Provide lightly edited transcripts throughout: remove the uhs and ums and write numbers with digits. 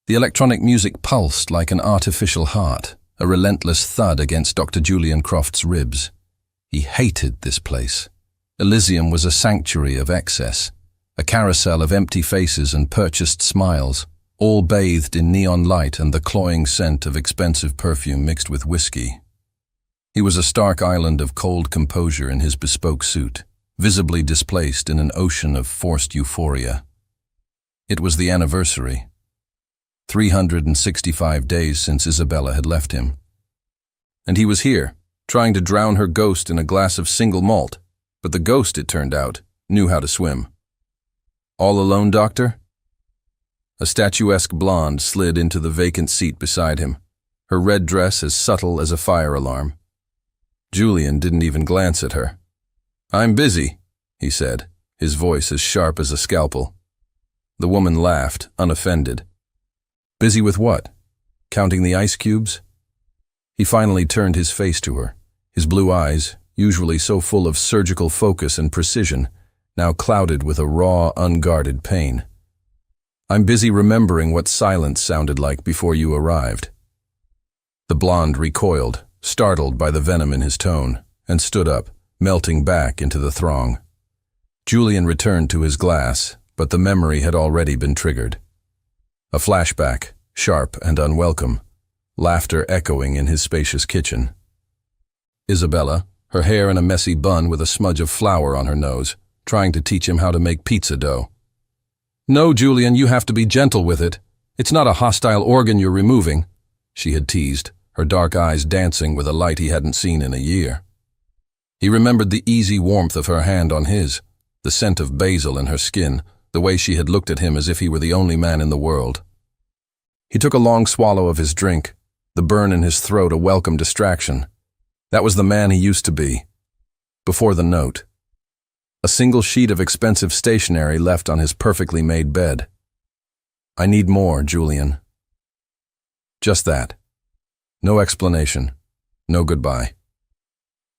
The electronic music pulsed like an artificial heart, a relentless thud against Dr. Julian Croft's ribs. He hated this place. Elysium was a sanctuary of excess, a carousel of empty faces and purchased smiles, all bathed in neon light and the cloying scent of expensive perfume mixed with whiskey. He was a stark island of cold composure in his bespoke suit, visibly displaced in an ocean of forced euphoria. It was the anniversary. 365 days since Isabella had left him. And he was here, trying to drown her ghost in a glass of single malt, but the ghost, it turned out, knew how to swim. All alone, doctor? A statuesque blonde slid into the vacant seat beside him, her red dress as subtle as a fire alarm. Julian didn't even glance at her. "I'm busy," he said, his voice as sharp as a scalpel. The woman laughed, unoffended. "Busy with what? Counting the ice cubes?" He finally turned his face to her, his blue eyes, usually so full of surgical focus and precision, now clouded with a raw, unguarded pain. "I'm busy remembering what silence sounded like before you arrived." The blonde recoiled, startled by the venom in his tone, and stood up, melting back into the throng. Julian returned to his glass, but the memory had already been triggered. A flashback, sharp and unwelcome, laughter echoing in his spacious kitchen. Isabella, her hair in a messy bun with a smudge of flour on her nose, trying to teach him how to make pizza dough. "No, Julian, you have to be gentle with it. It's not a hostile organ you're removing," she had teased, her dark eyes dancing with a light he hadn't seen in a year. He remembered the easy warmth of her hand on his, the scent of basil in her skin, the way she had looked at him as if he were the only man in the world. He took a long swallow of his drink, the burn in his throat a welcome distraction. That was the man he used to be. Before the note. A single sheet of expensive stationery left on his perfectly made bed. "I need more, Julian." Just that. No explanation. No goodbye.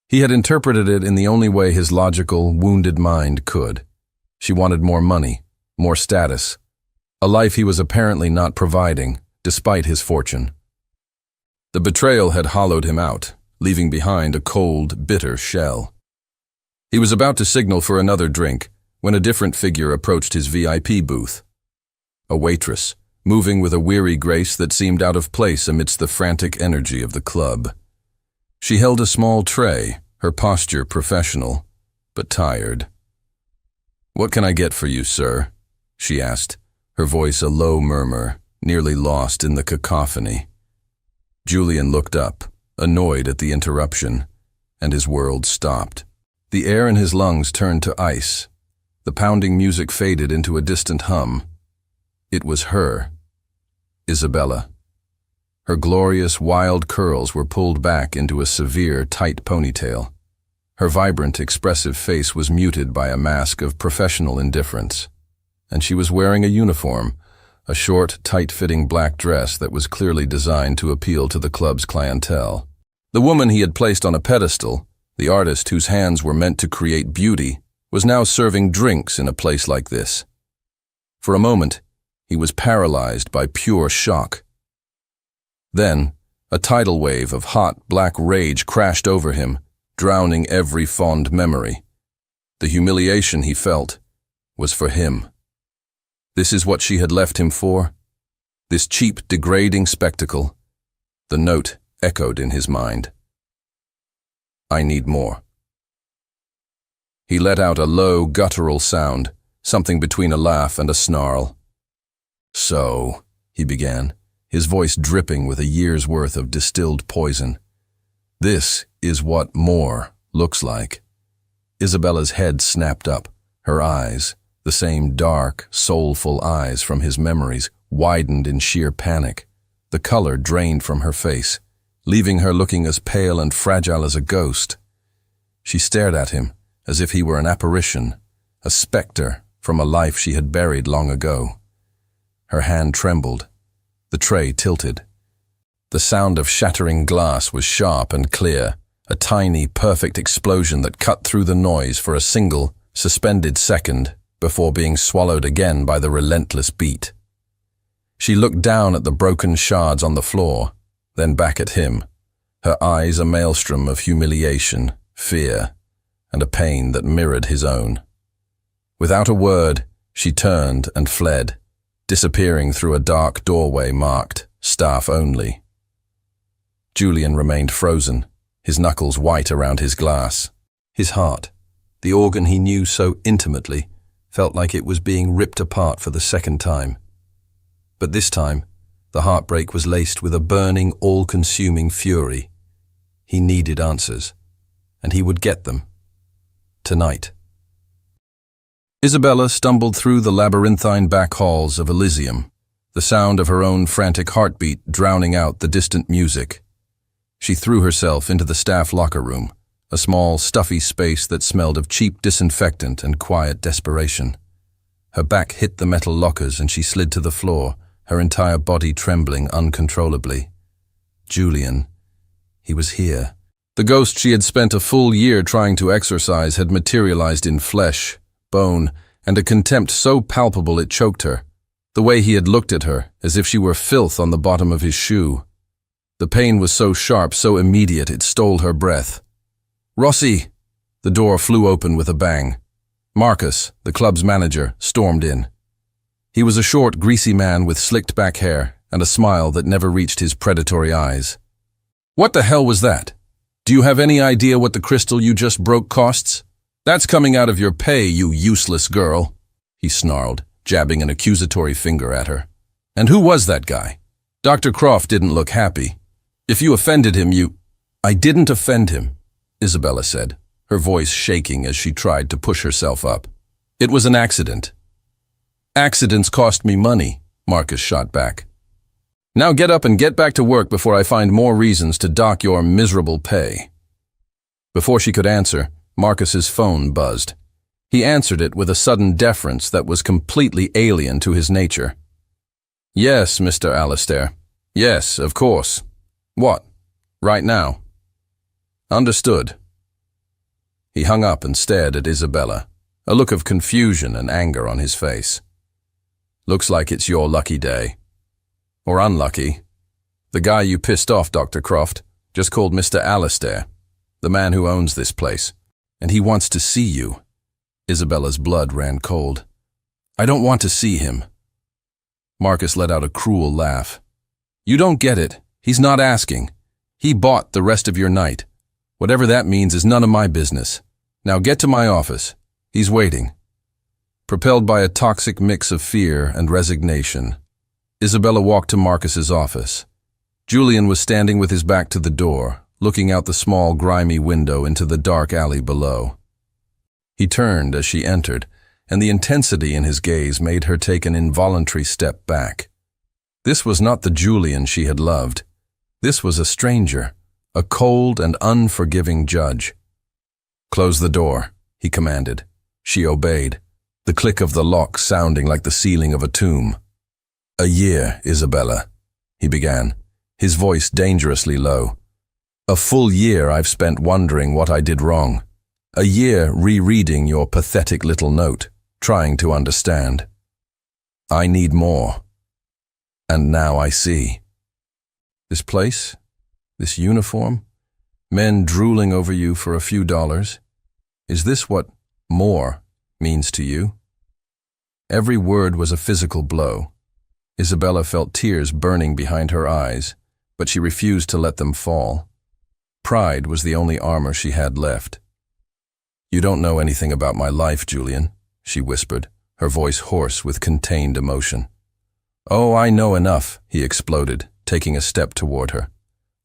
He had interpreted it in the only way his logical, wounded mind could. She wanted more money, more status, a life he was apparently not providing, despite his fortune. The betrayal had hollowed him out, leaving behind a cold, bitter shell. He was about to signal for another drink when a different figure approached his VIP booth. A waitress, moving with a weary grace that seemed out of place amidst the frantic energy of the club. She held a small tray, her posture professional, but tired. "What can I get for you, sir?" she asked, her voice a low murmur, nearly lost in the cacophony. Julian looked up, annoyed at the interruption, and his world stopped. The air in his lungs turned to ice. The pounding music faded into a distant hum. It was her, Isabella. Her glorious, wild curls were pulled back into a severe, tight ponytail. Her vibrant, expressive face was muted by a mask of professional indifference. And she was wearing a uniform, a short, tight-fitting black dress that was clearly designed to appeal to the club's clientele. The woman he had placed on a pedestal, the artist whose hands were meant to create beauty, was now serving drinks in a place like this. For a moment, he was paralyzed by pure shock. Then, a tidal wave of hot, black rage crashed over him, drowning every fond memory. The humiliation he felt was for him. This is what she had left him for? This cheap, degrading spectacle? The note echoed in his mind. "I need more." He let out a low, guttural sound, something between a laugh and a snarl. "So," he began, his voice dripping with a year's worth of distilled poison. "This is what more looks like." Isabella's head snapped up, her eyes, the same dark, soulful eyes from his memories, widened in sheer panic. The color drained from her face, leaving her looking as pale and fragile as a ghost. She stared at him as if he were an apparition, a specter from a life she had buried long ago. Her hand trembled. The tray tilted. The sound of shattering glass was sharp and clear, a tiny, perfect explosion that cut through the noise for a single, suspended second before being swallowed again by the relentless beat. She looked down at the broken shards on the floor, then back at him, her eyes a maelstrom of humiliation, fear, and a pain that mirrored his own. Without a word, she turned and fled, disappearing through a dark doorway marked "Staff Only." Julian remained frozen, his knuckles white around his glass. His heart, the organ he knew so intimately, felt like it was being ripped apart for the second time. But this time, the heartbreak was laced with a burning, all-consuming fury. He needed answers, and he would get them. Tonight. Isabella stumbled through the labyrinthine back halls of Elysium, the sound of her own frantic heartbeat drowning out the distant music. She threw herself into the staff locker room, a small, stuffy space that smelled of cheap disinfectant and quiet desperation. Her back hit the metal lockers and she slid to the floor, her entire body trembling uncontrollably. Julian. He was here. The ghost she had spent a full year trying to exorcise had materialized in flesh, bone, and a contempt so palpable it choked her. The way he had looked at her, as if she were filth on the bottom of his shoe. The pain was so sharp, so immediate, it stole her breath. "Rossi!" The door flew open with a bang. Marcus, the club's manager, stormed in. He was a short, greasy man with slicked back hair and a smile that never reached his predatory eyes. "What the hell was that? Do you have any idea what the crystal you just broke costs? That's coming out of your pay, you useless girl," he snarled, jabbing an accusatory finger at her. "And who was that guy?" Dr. Croft didn't look happy. "If you offended him, I didn't offend him," Isabella said, her voice shaking as she tried to push herself up. "It was an accident." "Accidents cost me money," Marcus shot back. "Now get up and get back to work before I find more reasons to dock your miserable pay." Before she could answer, Marcus's phone buzzed. He answered it with a sudden deference that was completely alien to his nature. "Yes, Mr. Alistair. Yes, of course. What? Right now?" "Understood." He hung up and stared at Isabella, a look of confusion and anger on his face. "Looks like it's your lucky day. Or unlucky. The guy you pissed off, Dr. Croft, just called Mr. Alistair, the man who owns this place, and he wants to see you." Isabella's blood ran cold. "I don't want to see him." Marcus let out a cruel laugh. "You don't get it. He's not asking. He bought the rest of your night. Whatever that means is none of my business. Now get to my office. He's waiting." Propelled by a toxic mix of fear and resignation, Isabella walked to Marcus's office. Julian was standing with his back to the door, looking out the small, grimy window into the dark alley below. He turned as she entered, and the intensity in his gaze made her take an involuntary step back. This was not the Julian she had loved. This was a stranger, a cold and unforgiving judge. "Close the door," he commanded. She obeyed, the click of the lock sounding like the ceiling of a tomb. "A year, Isabella," he began, his voice dangerously low. "A full year I've spent wondering what I did wrong. A year rereading your pathetic little note, trying to understand. I need more. And now I see. This place, this uniform, men drooling over you for a few dollars. Is this what more means to you?" Every word was a physical blow. Isabella felt tears burning behind her eyes, but she refused to let them fall. Pride was the only armor she had left. "You don't know anything about my life, Julian," she whispered, her voice hoarse with contained emotion. "Oh, I know enough," he exploded, taking a step toward her.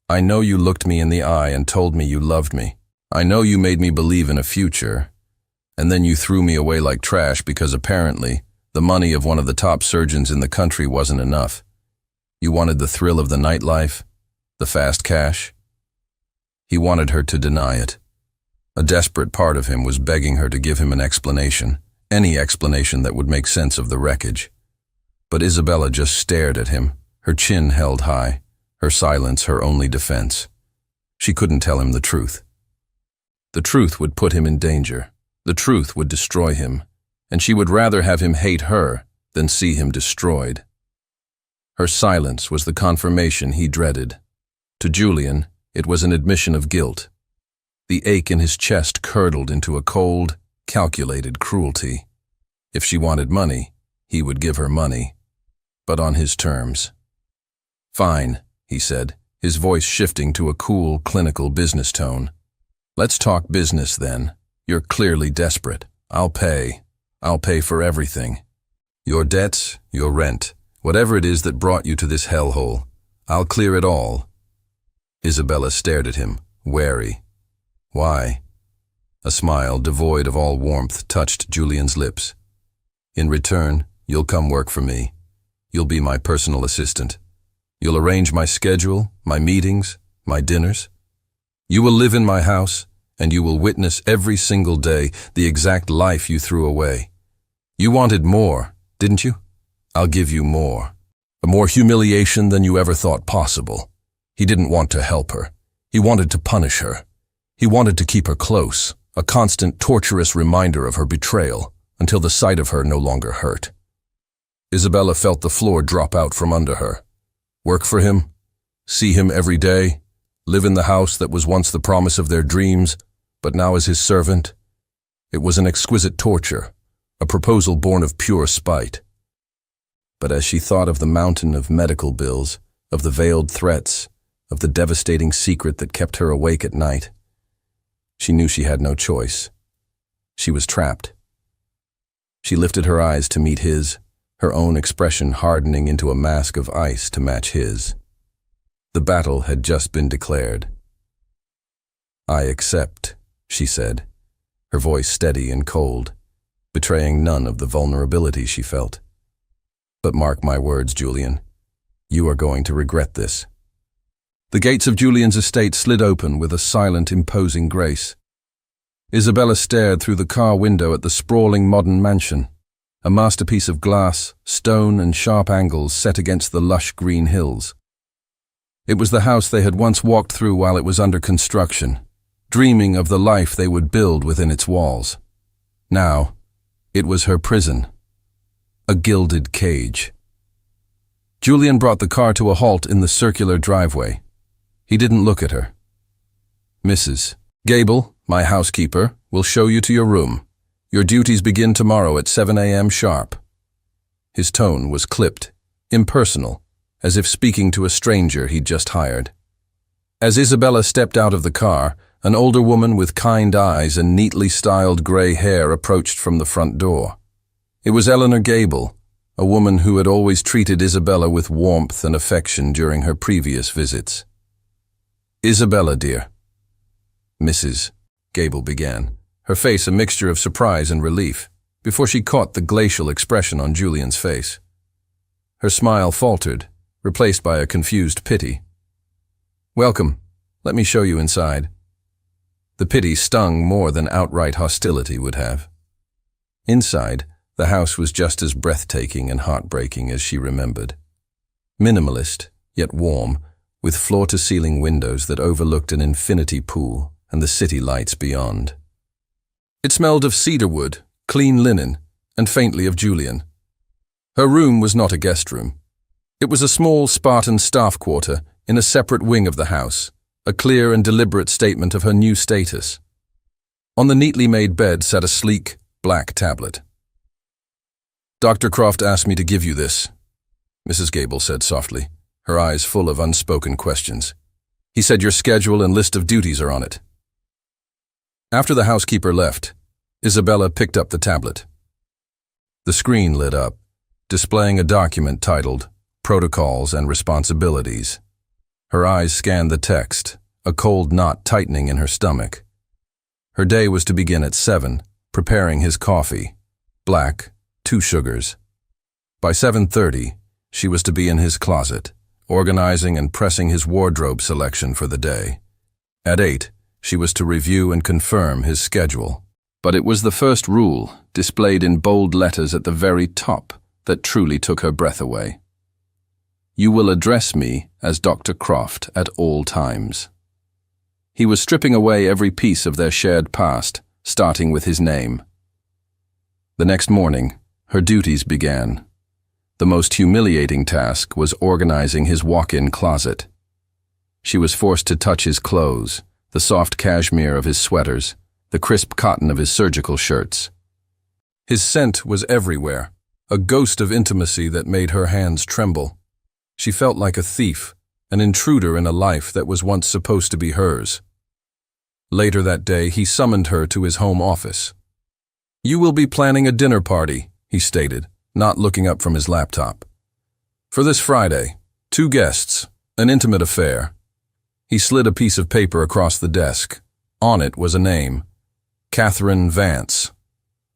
"I know you looked me in the eye and told me you loved me. I know you made me believe in a future. And then you threw me away like trash because apparently the money of one of the top surgeons in the country wasn't enough. You wanted the thrill of the nightlife, the fast cash." He wanted her to deny it. A desperate part of him was begging her to give him an explanation, any explanation that would make sense of the wreckage. But Isabella just stared at him, her chin held high, her silence her only defense. She couldn't tell him the truth. The truth would put him in danger. The truth would destroy him, and she would rather have him hate her than see him destroyed. Her silence was the confirmation he dreaded. To Julian, it was an admission of guilt. The ache in his chest curdled into a cold, calculated cruelty. If she wanted money, he would give her money, but on his terms. "Fine," he said, his voice shifting to a cool, clinical business tone. "Let's talk business then. You're clearly desperate. I'll pay. I'll pay for everything. Your debts, your rent, whatever it is that brought you to this hellhole. I'll clear it all." Isabella stared at him, wary. "Why?" A smile devoid of all warmth touched Julian's lips. "In return, you'll come work for me. You'll be my personal assistant. You'll arrange my schedule, my meetings, my dinners. You will live in my house, and you will witness every single day the exact life you threw away. You wanted more, didn't you? I'll give you more. More humiliation than you ever thought possible." He didn't want to help her. He wanted to punish her. He wanted to keep her close, a constant torturous reminder of her betrayal, until the sight of her no longer hurt. Isabella felt the floor drop out from under her. Work for him? See him every day? Live in the house that was once the promise of their dreams, but now as his servant? It was an exquisite torture, a proposal born of pure spite. But as she thought of the mountain of medical bills, of the veiled threats, of the devastating secret that kept her awake at night, she knew she had no choice. She was trapped. She lifted her eyes to meet his, her own expression hardening into a mask of ice to match his. The battle had just been declared. "I accept," she said, her voice steady and cold, betraying none of the vulnerability she felt. "But mark my words, Julian, you are going to regret this." The gates of Julian's estate slid open with a silent, imposing grace. Isabella stared through the car window at the sprawling modern mansion, a masterpiece of glass, stone, and sharp angles set against the lush green hills. It was the house they had once walked through while it was under construction, dreaming of the life they would build within its walls. Now, it was her prison, a gilded cage. Julian brought the car to a halt in the circular driveway. He didn't look at her. "Mrs. Gable, my housekeeper, will show you to your room. Your duties begin tomorrow at 7 a.m. sharp." His tone was clipped, impersonal, as if speaking to a stranger he'd just hired. As Isabella stepped out of the car, an older woman with kind eyes and neatly styled gray hair approached from the front door. It was Eleanor Gable, a woman who had always treated Isabella with warmth and affection during her previous visits. "Isabella, dear." "Mrs." Gable began, her face a mixture of surprise and relief, before she caught the glacial expression on Julian's face. Her smile faltered, replaced by a confused pity. "Welcome. Let me show you inside." The pity stung more than outright hostility would have. Inside, the house was just as breathtaking and heartbreaking as she remembered. Minimalist, yet warm, with floor-to-ceiling windows that overlooked an infinity pool and the city lights beyond. It smelled of cedarwood, clean linen, and faintly of Julian. Her room was not a guest room. It was a small Spartan staff quarter in a separate wing of the house, a clear and deliberate statement of her new status. On the neatly made bed sat a sleek, black tablet. "Dr. Croft asked me to give you this," Mrs. Gable said softly, her eyes full of unspoken questions. "He said your schedule and list of duties are on it." After the housekeeper left, Isabella picked up the tablet. The screen lit up, displaying a document titled Protocols and Responsibilities. Her eyes scanned the text, a cold knot tightening in her stomach. Her day was to begin at 7, preparing his coffee, black, 2 sugars. By 7:30, she was to be in his closet, organizing and pressing his wardrobe selection for the day. At 8, she was to review and confirm his schedule. But it was the first rule, displayed in bold letters at the very top, that truly took her breath away. "You will address me as Dr. Croft at all times." He was stripping away every piece of their shared past, starting with his name. The next morning, her duties began. The most humiliating task was organizing his walk-in closet. She was forced to touch his clothes, the soft cashmere of his sweaters, the crisp cotton of his surgical shirts. His scent was everywhere, a ghost of intimacy that made her hands tremble. She felt like a thief, an intruder in a life that was once supposed to be hers. Later that day, he summoned her to his home office. "You will be planning a dinner party," he stated, not looking up from his laptop. "For this Friday, 2 guests, an intimate affair." He slid a piece of paper across the desk. On it was a name, Catherine Vance,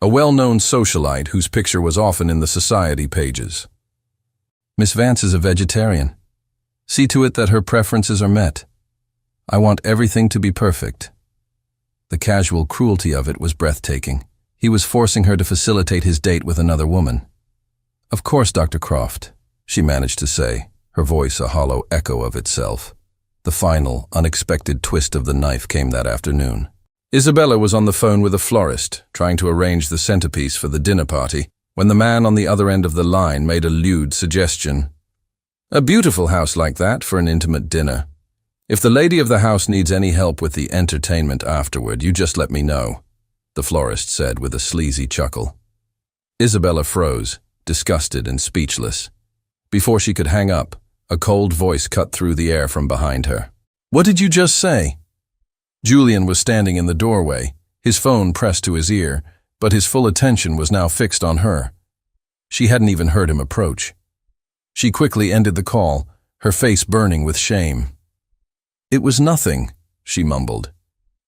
a well-known socialite whose picture was often in the society pages. "Miss Vance is a vegetarian. See to it that her preferences are met. I want everything to be perfect." The casual cruelty of it was breathtaking. He was forcing her to facilitate his date with another woman. "Of course, Dr. Croft," she managed to say, her voice a hollow echo of itself. The final, unexpected twist of the knife came that afternoon. Isabella was on the phone with a florist, trying to arrange the centerpiece for the dinner party, when the man on the other end of the line made a lewd suggestion. "A beautiful house like that for an intimate dinner. If the lady of the house needs any help with the entertainment afterward, you just let me know," the florist said with a sleazy chuckle. Isabella froze, disgusted and speechless. Before she could hang up, a cold voice cut through the air from behind her. "What did you just say?" Julian was standing in the doorway, his phone pressed to his ear, but his full attention was now fixed on her. She hadn't even heard him approach. She quickly ended the call, her face burning with shame. "It was nothing," she mumbled.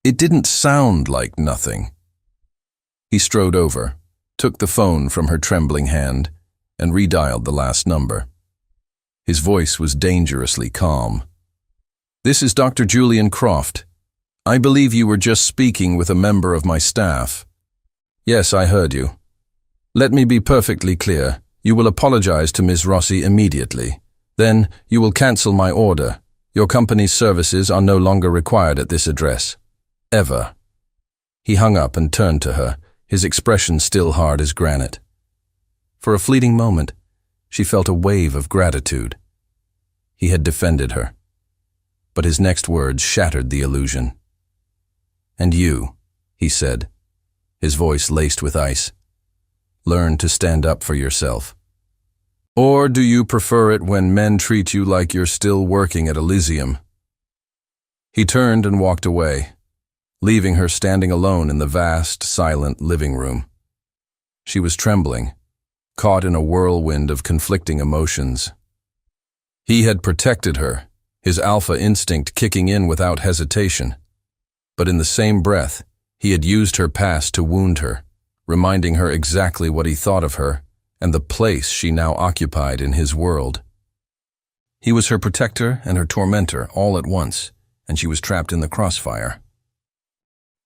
"It didn't sound like nothing." He strode over, took the phone from her trembling hand, and redialed the last number. His voice was dangerously calm. "This is Dr. Julian Croft. I believe you were just speaking with a member of my staff." "Yes, I heard you. Let me be perfectly clear. You will apologize to Ms. Rossi immediately. Then you will cancel my order. Your company's services are no longer required at this address. Ever." He hung up and turned to her, his expression still hard as granite. For a fleeting moment, she felt a wave of gratitude. He had defended her. But his next words shattered the illusion. "And you," he said, his voice laced with ice, "learn to stand up for yourself. Or do you prefer it when men treat you like you're still working at Elysium?" He turned and walked away, leaving her standing alone in the vast, silent living room. She was trembling, caught in a whirlwind of conflicting emotions. He had protected her, his alpha instinct kicking in without hesitation. But in the same breath, he had used her past to wound her, reminding her exactly what he thought of her and the place she now occupied in his world. He was her protector and her tormentor all at once, and she was trapped in the crossfire.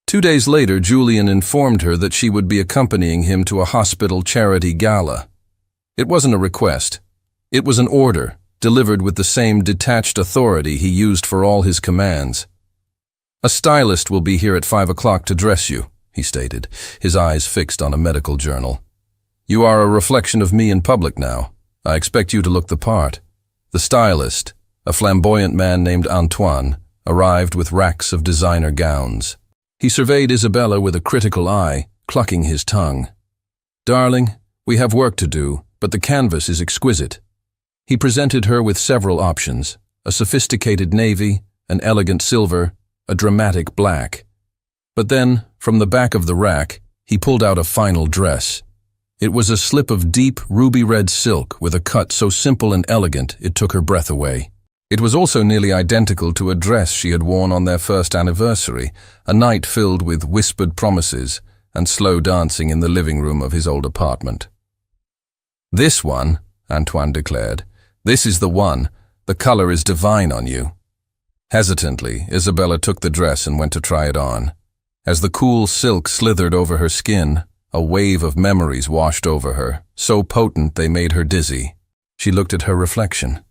2 days later, Julian informed her that she would be accompanying him to a hospital charity gala. It wasn't a request. It was an order, delivered with the same detached authority he used for all his commands. "A stylist will be here at 5 o'clock to dress you," he stated, his eyes fixed on a medical journal. "You are a reflection of me in public now. I expect you to look the part." The stylist, a flamboyant man named Antoine, arrived with racks of designer gowns. He surveyed Isabella with a critical eye, clucking his tongue. "Darling, we have work to do, but the canvas is exquisite." He presented her with several options, a sophisticated navy, an elegant silver, a dramatic black. But then, from the back of the rack, he pulled out a final dress. It was a slip of deep, ruby-red silk with a cut so simple and elegant it took her breath away. It was also nearly identical to a dress she had worn on their first anniversary, a night filled with whispered promises and slow dancing in the living room of his old apartment. "This one," Antoine declared. "This is the one. The color is divine on you." Hesitantly, Isabella took the dress and went to try it on. As the cool silk slithered over her skin, a wave of memories washed over her, so potent they made her dizzy. She looked at her reflection,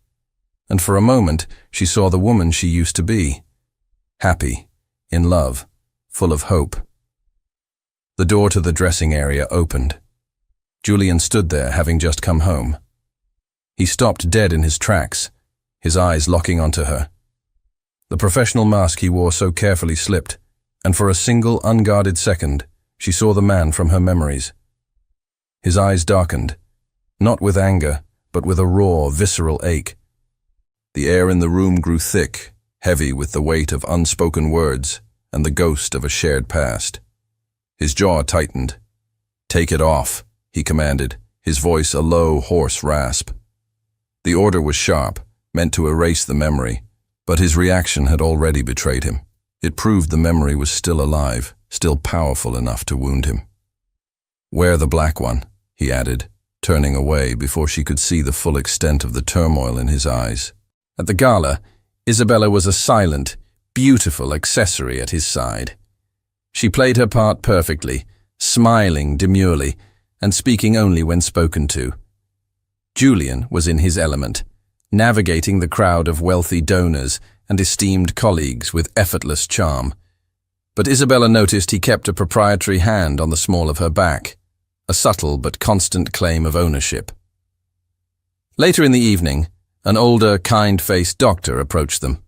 and for a moment she saw the woman she used to be. Happy, in love, full of hope. The door to the dressing area opened. Julian stood there, having just come home. He stopped dead in his tracks, his eyes locking onto her. The professional mask he wore so carefully slipped, and for a single unguarded second, she saw the man from her memories. His eyes darkened, not with anger, but with a raw, visceral ache. The air in the room grew thick, heavy with the weight of unspoken words and the ghost of a shared past. His jaw tightened. "Take it off," he commanded, his voice a low, hoarse rasp. The order was sharp, meant to erase the memory, but his reaction had already betrayed him. It proved the memory was still alive, still powerful enough to wound him. "Wear the black one," he added, turning away before she could see the full extent of the turmoil in his eyes. At the gala, Isabella was a silent, beautiful accessory at his side. She played her part perfectly, smiling demurely, and speaking only when spoken to. Julian was in his element, navigating the crowd of wealthy donors and esteemed colleagues with effortless charm. But Isabella noticed he kept a proprietary hand on the small of her back, a subtle but constant claim of ownership. Later in the evening, an older, kind-faced doctor approached them.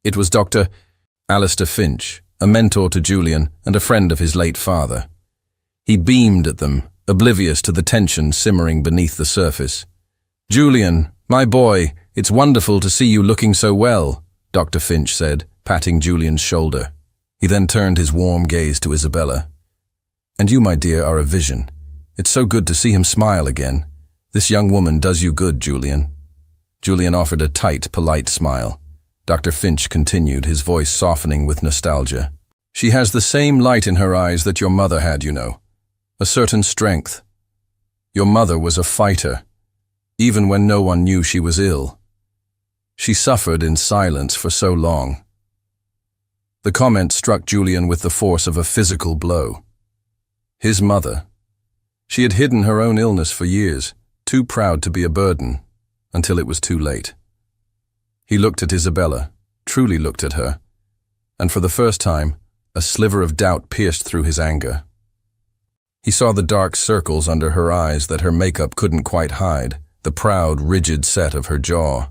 It was Dr. Alistair Finch, a mentor to Julian and a friend of his late father. He beamed at them, oblivious to the tension simmering beneath the surface. "Julian, my boy, it's wonderful to see you looking so well," Dr. Finch said, patting Julian's shoulder. He then turned his warm gaze to Isabella. "And you, my dear, are a vision. It's so good to see him smile again. This young woman does you good, Julian." Julian offered a tight, polite smile. Dr. Finch continued, his voice softening with nostalgia. "She has the same light in her eyes that your mother had, you know. A certain strength. Your mother was a fighter, even when no one knew she was ill. She suffered in silence for so long." The comment struck Julian with the force of a physical blow. His mother. She had hidden her own illness for years, too proud to be a burden, until it was too late. He looked at Isabella, truly looked at her, and for the first time, a sliver of doubt pierced through his anger. He saw the dark circles under her eyes that her makeup couldn't quite hide, the proud, rigid set of her jaw.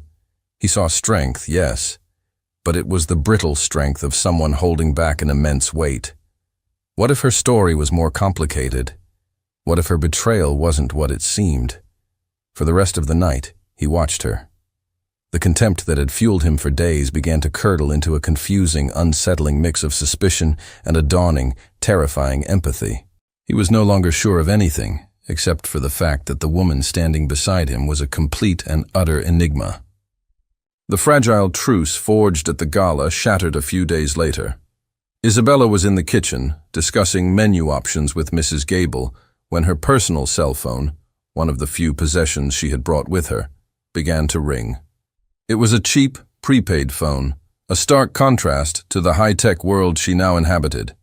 He saw strength, yes, but it was the brittle strength of someone holding back an immense weight. What if her story was more complicated? What if her betrayal wasn't what it seemed? For the rest of the night, he watched her. The contempt that had fueled him for days began to curdle into a confusing, unsettling mix of suspicion and a dawning, terrifying empathy. He was no longer sure of anything, except for the fact that the woman standing beside him was a complete and utter enigma. The fragile truce forged at the gala shattered a few days later. Isabella was in the kitchen, discussing menu options with Mrs. Gable, when her personal cell phone, one of the few possessions she had brought with her, began to ring. It was a cheap, prepaid phone, a stark contrast to the high-tech world she now inhabited.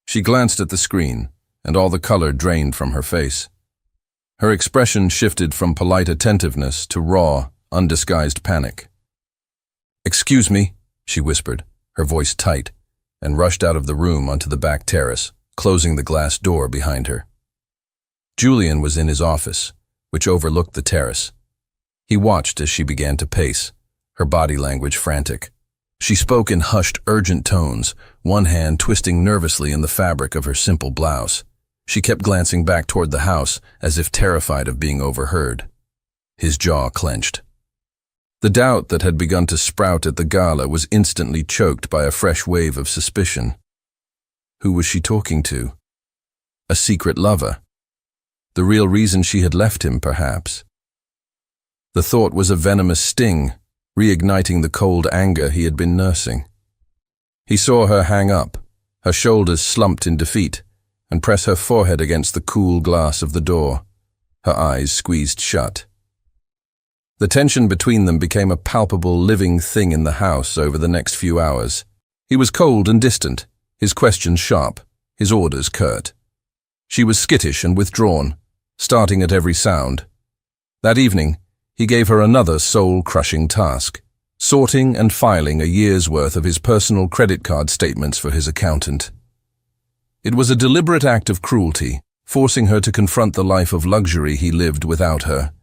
She glanced at the screen, and all the color drained from her face. Her expression shifted from polite attentiveness to raw, undisguised panic. "Excuse me," she whispered, her voice tight, and rushed out of the room onto the back terrace, closing the glass door behind her. Julian was in his office, which overlooked the terrace. He watched as she began to pace, her body language frantic. She spoke in hushed, urgent tones, one hand twisting nervously in the fabric of her simple blouse. She kept glancing back toward the house, as if terrified of being overheard. His jaw clenched. The doubt that had begun to sprout at the gala was instantly choked by a fresh wave of suspicion. Who was she talking to? A secret lover? The real reason she had left him, perhaps? The thought was a venomous sting, reigniting the cold anger he had been nursing. He saw her hang up, her shoulders slumped in defeat, and press her forehead against the cool glass of the door, her eyes squeezed shut. The tension between them became a palpable, living thing in the house over the next few hours. He was cold and distant, his questions sharp, his orders curt. She was skittish and withdrawn, starting at every sound. That evening, he gave her another soul-crushing task, sorting and filing a year's worth of his personal credit card statements for his accountant. It was a deliberate act of cruelty, forcing her to confront the life of luxury he lived without her.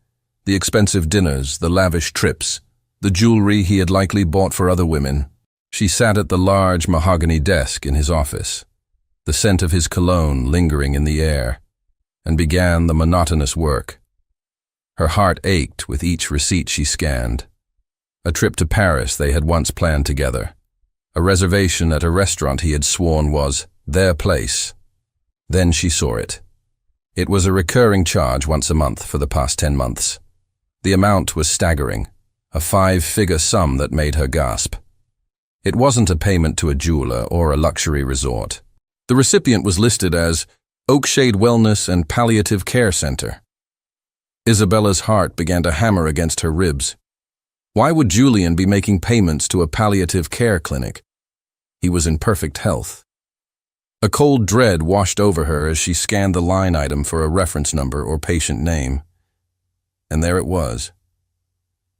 The expensive dinners, the lavish trips, the jewelry he had likely bought for other women. She sat at the large mahogany desk in his office, the scent of his cologne lingering in the air, and began the monotonous work. Her heart ached with each receipt she scanned. A trip to Paris they had once planned together. A reservation at a restaurant he had sworn was their place. Then she saw it. It was a recurring charge once a month for the past 10 months. The amount was staggering, a 5-figure sum that made her gasp. It wasn't a payment to a jeweler or a luxury resort. The recipient was listed as Oakshade Wellness and Palliative Care Center. Isabella's heart began to hammer against her ribs. Why would Julian be making payments to a palliative care clinic? He was in perfect health. A cold dread washed over her as she scanned the line item for a reference number or patient name. And there it was.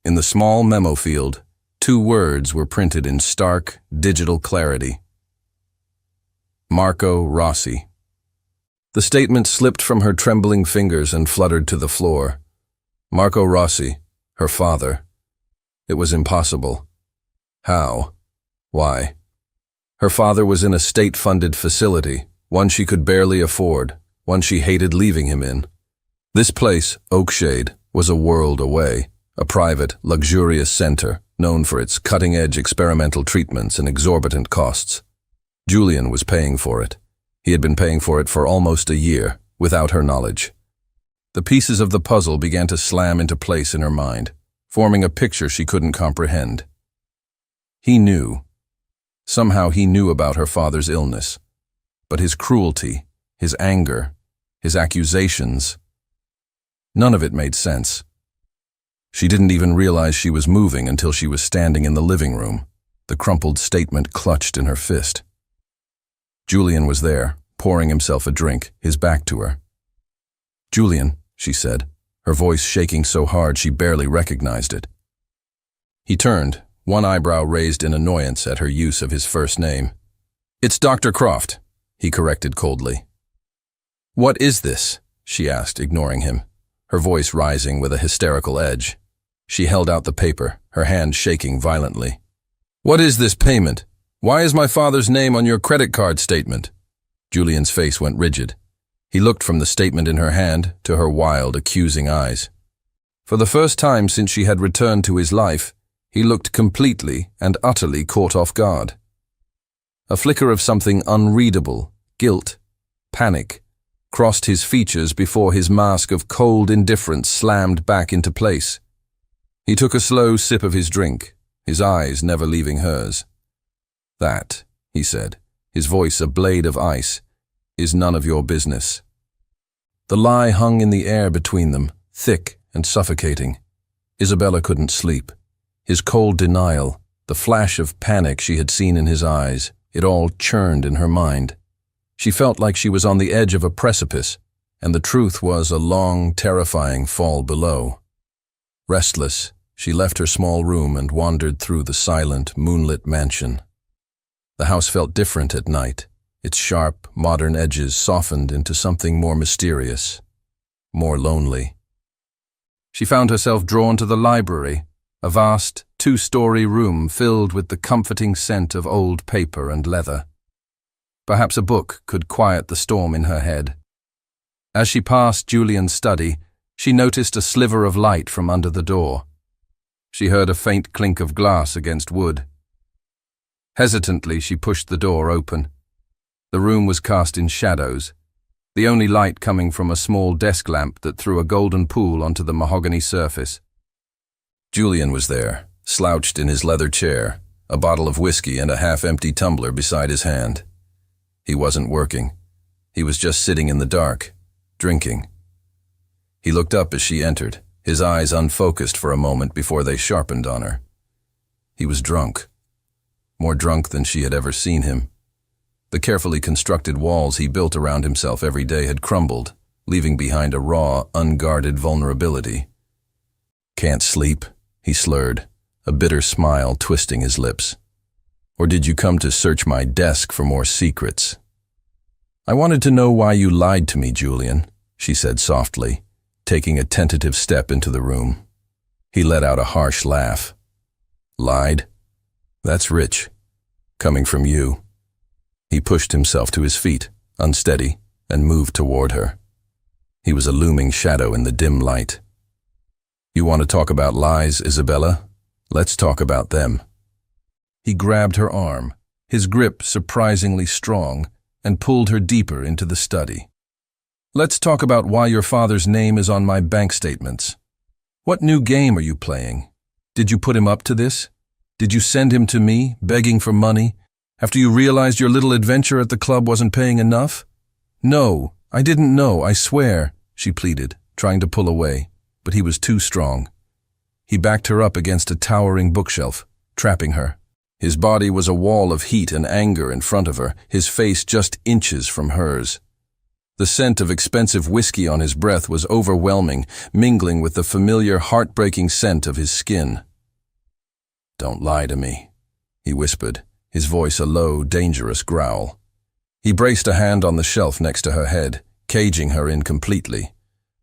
In the small memo field, 2 words were printed in stark, digital clarity. Marco Rossi. The statement slipped from her trembling fingers and fluttered to the floor. Marco Rossi, her father. It was impossible. How? Why? Her father was in a state-funded facility, one she could barely afford, one she hated leaving him in. This place, Oakshade, was a world away, a private, luxurious center known for its cutting-edge experimental treatments and exorbitant costs. Julian was paying for it. He had been paying for it for almost a year, without her knowledge. The pieces of the puzzle began to slam into place in her mind, forming a picture she couldn't comprehend. He knew. Somehow he knew about her father's illness. But his cruelty, his anger, his accusations, none of it made sense. She didn't even realize she was moving until she was standing in the living room, the crumpled statement clutched in her fist. Julian was there, pouring himself a drink, his back to her. "Julian," she said, her voice shaking so hard she barely recognized it. He turned, one eyebrow raised in annoyance at her use of his first name. "It's Dr. Croft," he corrected coldly. "What is this?" she asked, ignoring him, her voice rising with a hysterical edge. She held out the paper, her hand shaking violently. "What is this payment? Why is my father's name on your credit card statement?" Julian's face went rigid. He looked from the statement in her hand to her wild, accusing eyes. For the first time since she had returned to his life, he looked completely and utterly caught off guard. A flicker of something unreadable, guilt, panic, crossed his features before his mask of cold indifference slammed back into place. He took a slow sip of his drink, his eyes never leaving hers. "That," he said, his voice a blade of ice, "is none of your business." The lie hung in the air between them, thick and suffocating. Isabella couldn't sleep. His cold denial, the flash of panic she had seen in his eyes, it all churned in her mind. She felt like she was on the edge of a precipice, and the truth was a long, terrifying fall below. Restless, she left her small room and wandered through the silent, moonlit mansion. The house felt different at night, its sharp, modern edges softened into something more mysterious, more lonely. She found herself drawn to the library, a vast, 2-story room filled with the comforting scent of old paper and leather. Perhaps a book could quiet the storm in her head. As she passed Julian's study, she noticed a sliver of light from under the door. She heard a faint clink of glass against wood. Hesitantly, she pushed the door open. The room was cast in shadows, the only light coming from a small desk lamp that threw a golden pool onto the mahogany surface. Julian was there, slouched in his leather chair, a bottle of whiskey and a half-empty tumbler beside his hand. He wasn't working. He was just sitting in the dark, drinking. He looked up as she entered, his eyes unfocused for a moment before they sharpened on her. He was drunk, more drunk than she had ever seen him. The carefully constructed walls he built around himself every day had crumbled, leaving behind a raw, unguarded vulnerability. "Can't sleep," he slurred, a bitter smile twisting his lips. "Or did you come to search my desk for more secrets?" "I wanted to know why you lied to me, Julian," she said softly, taking a tentative step into the room. He let out a harsh laugh. Lied? That's rich. Coming from you. He pushed himself to his feet, unsteady, and moved toward her. He was a looming shadow in the dim light. You want to talk about lies, Isabella? Let's talk about them. He grabbed her arm, his grip surprisingly strong, and pulled her deeper into the study. Let's talk about why your father's name is on my bank statements. What new game are you playing? Did you put him up to this? Did you send him to me, begging for money, after you realized your little adventure at the club wasn't paying enough? No, I didn't know, I swear, she pleaded, trying to pull away, but he was too strong. He backed her up against a towering bookshelf, trapping her. His body was a wall of heat and anger in front of her, his face just inches from hers. The scent of expensive whiskey on his breath was overwhelming, mingling with the familiar, heartbreaking scent of his skin. Don't lie to me, he whispered, his voice a low, dangerous growl. He braced a hand on the shelf next to her head, caging her in completely.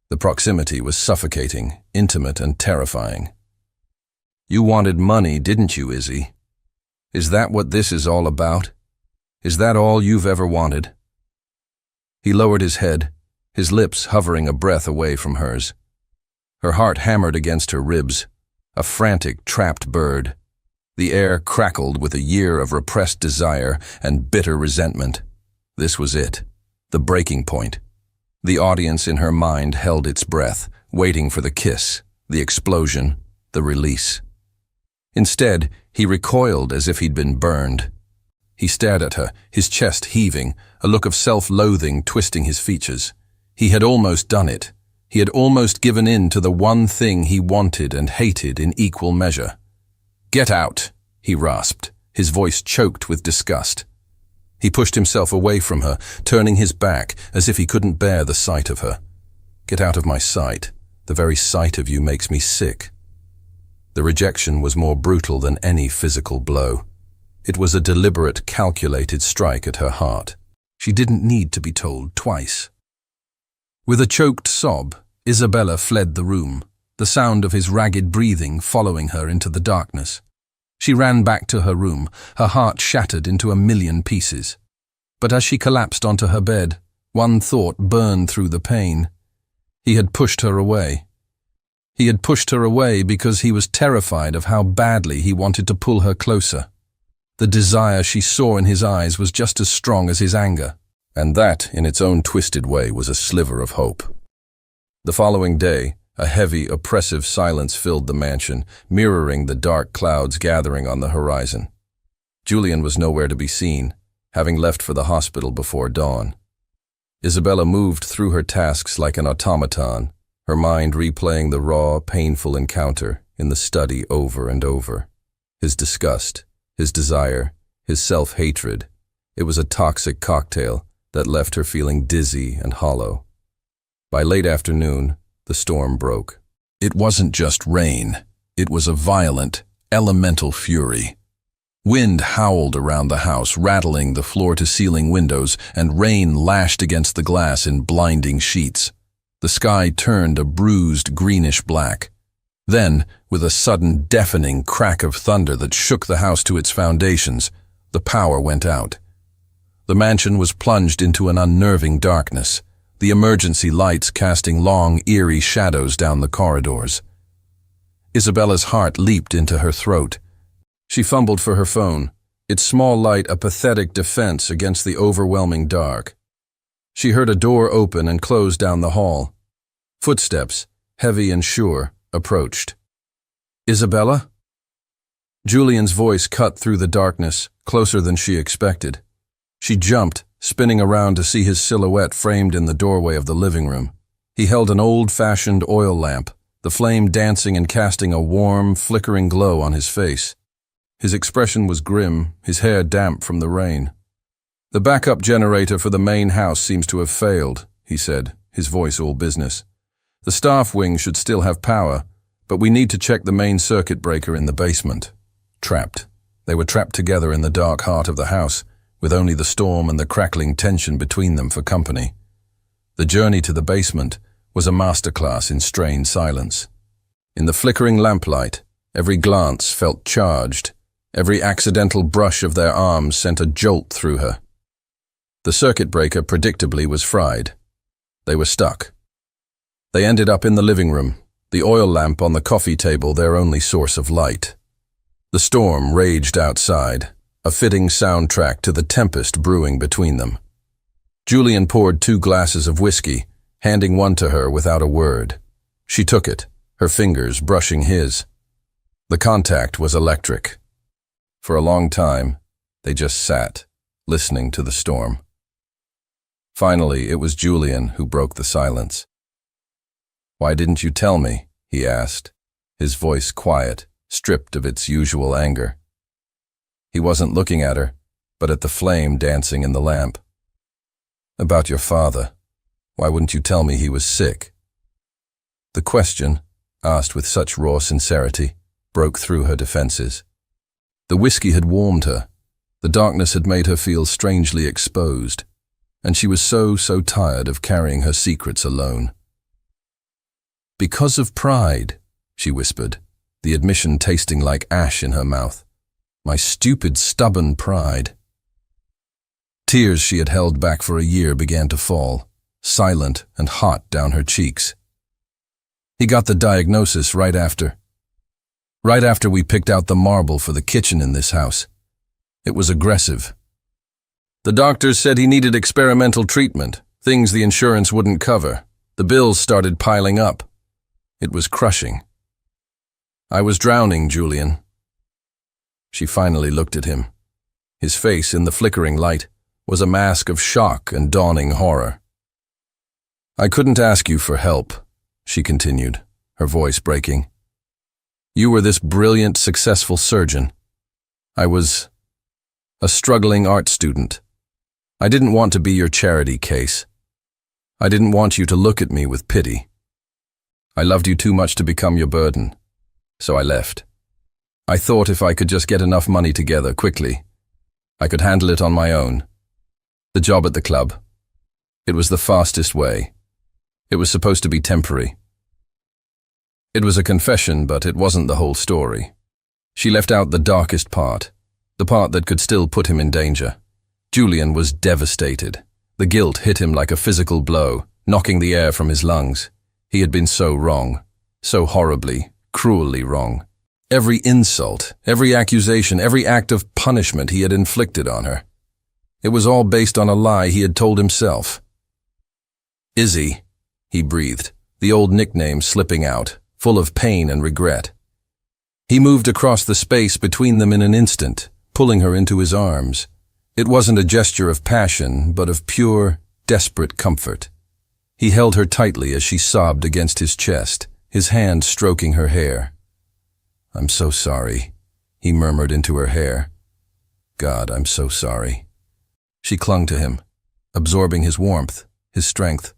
The proximity was suffocating, intimate and terrifying. You wanted money, didn't you, Izzy? Is that what this is all about? Is that all you've ever wanted? He lowered his head, his lips hovering a breath away from hers. Her heart hammered against her ribs, a frantic, trapped bird. The air crackled with a year of repressed desire and bitter resentment. This was it, the breaking point. The audience in her mind held its breath, waiting for the kiss, the explosion, the release. Instead, he recoiled as if he'd been burned. He stared at her, his chest heaving, a look of self-loathing twisting his features. He had almost done it. He had almost given in to the one thing he wanted and hated in equal measure. "Get out," he rasped, his voice choked with disgust. He pushed himself away from her, turning his back as if he couldn't bear the sight of her. "Get out of my sight. The very sight of you makes me sick." The rejection was more brutal than any physical blow. It was a deliberate, calculated strike at her heart. She didn't need to be told twice. With a choked sob, Isabella fled the room, the sound of his ragged breathing following her into the darkness. She ran back to her room, her heart shattered into a million pieces. But as she collapsed onto her bed, one thought burned through the pain. He had pushed her away. He had pushed her away because he was terrified of how badly he wanted to pull her closer. The desire she saw in his eyes was just as strong as his anger, and that, in its own twisted way, was a sliver of hope. The following day, a heavy, oppressive silence filled the mansion, mirroring the dark clouds gathering on the horizon. Julian was nowhere to be seen, having left for the hospital before dawn. Isabella moved through her tasks like an automaton, her mind replaying the raw, painful encounter in the study over and over. His disgust, his desire, his self-hatred. It was a toxic cocktail that left her feeling dizzy and hollow. By late afternoon, the storm broke. It wasn't just rain. It was a violent, elemental fury. Wind howled around the house, rattling the floor-to-ceiling windows, and rain lashed against the glass in blinding sheets. The sky turned a bruised greenish-black. Then, with a sudden deafening crack of thunder that shook the house to its foundations, the power went out. The mansion was plunged into an unnerving darkness, the emergency lights casting long, eerie shadows down the corridors. Isabella's heart leaped into her throat. She fumbled for her phone, its small light a pathetic defense against the overwhelming dark. She heard a door open and close down the hall. Footsteps, heavy and sure, approached. "Isabella?" Julian's voice cut through the darkness, closer than she expected. She jumped, spinning around to see his silhouette framed in the doorway of the living room. He held an old-fashioned oil lamp, the flame dancing and casting a warm, flickering glow on his face. His expression was grim, his hair damp from the rain. "The backup generator for the main house seems to have failed," he said, his voice all business. "The staff wing should still have power, but we need to check the main circuit breaker in the basement." Trapped. They were trapped together in the dark heart of the house, with only the storm and the crackling tension between them for company. The journey to the basement was a masterclass in strained silence. In the flickering lamplight, every glance felt charged. Every accidental brush of their arms sent a jolt through her. The circuit breaker predictably was fried. They were stuck. They ended up in the living room, the oil lamp on the coffee table their only source of light. The storm raged outside, a fitting soundtrack to the tempest brewing between them. Julian poured 2 glasses of whiskey, handing one to her without a word. She took it, her fingers brushing his. The contact was electric. For a long time, they just sat, listening to the storm. Finally, it was Julian who broke the silence. "Why didn't you tell me?" he asked, his voice quiet, stripped of its usual anger. He wasn't looking at her, but at the flame dancing in the lamp. "About your father. Why wouldn't you tell me he was sick?" The question, asked with such raw sincerity, broke through her defenses. The whiskey had warmed her. The darkness had made her feel strangely exposed, and she was so tired of carrying her secrets alone. "Because of pride," she whispered, the admission tasting like ash in her mouth. "My stupid, stubborn pride." Tears she had held back for a year began to fall, silent and hot down her cheeks. "He got the diagnosis right after we picked out the marble for the kitchen in this house. It was aggressive. The doctors said he needed experimental treatment, things the insurance wouldn't cover. The bills started piling up. It was crushing. I was drowning, Julian." She finally looked at him. His face, in the flickering light, was a mask of shock and dawning horror. "I couldn't ask you for help," she continued, her voice breaking. "You were this brilliant, successful surgeon. I was a struggling art student. I didn't want to be your charity case. I didn't want you to look at me with pity. I loved you too much to become your burden, so I left. I thought if I could just get enough money together quickly, I could handle it on my own. The job at the club. It was the fastest way. It was supposed to be temporary." It was a confession, but it wasn't the whole story. She left out the darkest part, the part that could still put him in danger. Julian was devastated. The guilt hit him like a physical blow, knocking the air from his lungs. He had been so wrong, so horribly, cruelly wrong. Every insult, every accusation, every act of punishment he had inflicted on her. It was all based on a lie he had told himself. "Izzy," he breathed, the old nickname slipping out, full of pain and regret. He moved across the space between them in an instant, pulling her into his arms. It wasn't a gesture of passion, but of pure, desperate comfort. He held her tightly as she sobbed against his chest, his hand stroking her hair. "I'm so sorry," he murmured into her hair. "God, I'm so sorry." She clung to him, absorbing his warmth, his strength.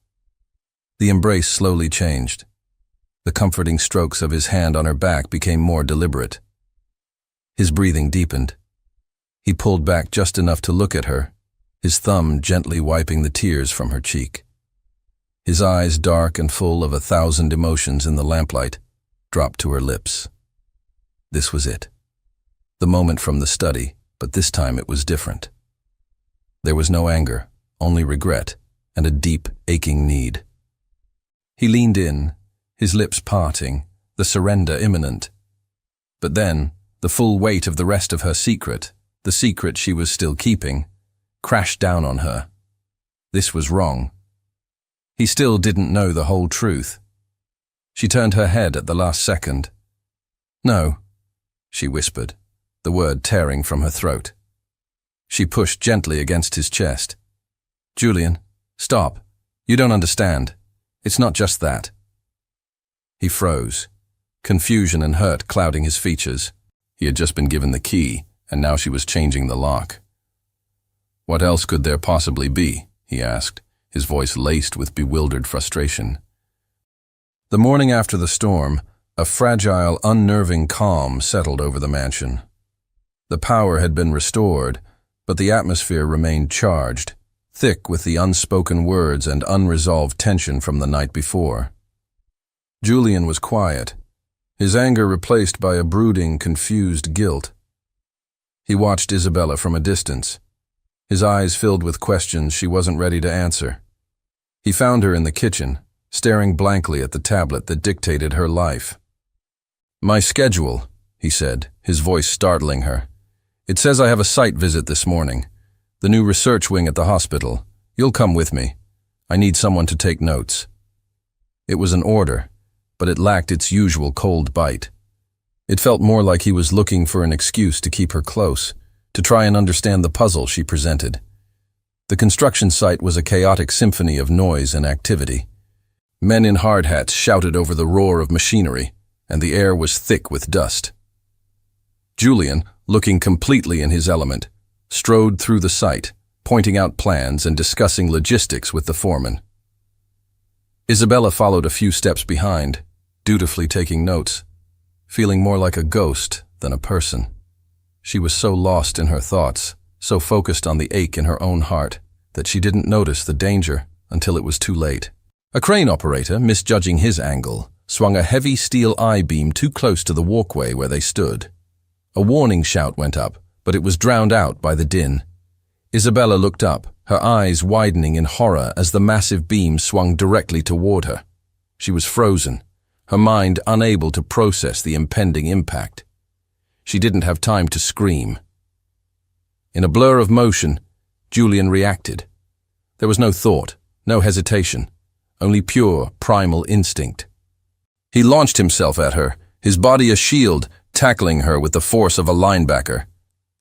The embrace slowly changed. The comforting strokes of his hand on her back became more deliberate. His breathing deepened. He pulled back just enough to look at her, his thumb gently wiping the tears from her cheek. His eyes, dark and full of 1,000 emotions in the lamplight, dropped to her lips. This was it. The moment from the study, but this time it was different. There was no anger, only regret, and a deep, aching need. He leaned in, his lips parting, the surrender imminent. But then, the full weight of the rest of her secret, the secret she was still keeping, crashed down on her. This was wrong. He still didn't know the whole truth. She turned her head at the last second. "No," she whispered, the word tearing from her throat. She pushed gently against his chest. "Julian, stop. You don't understand. It's not just that." He froze, confusion and hurt clouding his features. He had just been given the key, and now she was changing the lock. "What else could there possibly be?" he asked, his voice laced with bewildered frustration. The morning after the storm, a fragile, unnerving calm settled over the mansion. The power had been restored, but the atmosphere remained charged, thick with the unspoken words and unresolved tension from the night before. Julian was quiet, his anger replaced by a brooding, confused guilt. He watched Isabella from a distance, his eyes filled with questions she wasn't ready to answer. He found her in the kitchen, staring blankly at the tablet that dictated her life. "My schedule," he said, his voice startling her. "It says I have a site visit this morning. The new research wing at the hospital. You'll come with me. I need someone to take notes." It was an order, but it lacked its usual cold bite. It felt more like he was looking for an excuse to keep her close, to try and understand the puzzle she presented. The construction site was a chaotic symphony of noise and activity. Men in hard hats shouted over the roar of machinery, and the air was thick with dust. Julian, looking completely in his element, strode through the site, pointing out plans and discussing logistics with the foreman. Isabella followed a few steps behind, dutifully taking notes, feeling more like a ghost than a person. She was so lost in her thoughts, so focused on the ache in her own heart, that she didn't notice the danger until it was too late. A crane operator, misjudging his angle, swung a heavy steel I-beam too close to the walkway where they stood. A warning shout went up, but it was drowned out by the din. Isabella looked up, her eyes widening in horror as the massive beam swung directly toward her. She was frozen, her mind unable to process the impending impact. She didn't have time to scream. In a blur of motion, Julian reacted. There was no thought, no hesitation, only pure, primal instinct. He launched himself at her, his body a shield, tackling her with the force of a linebacker.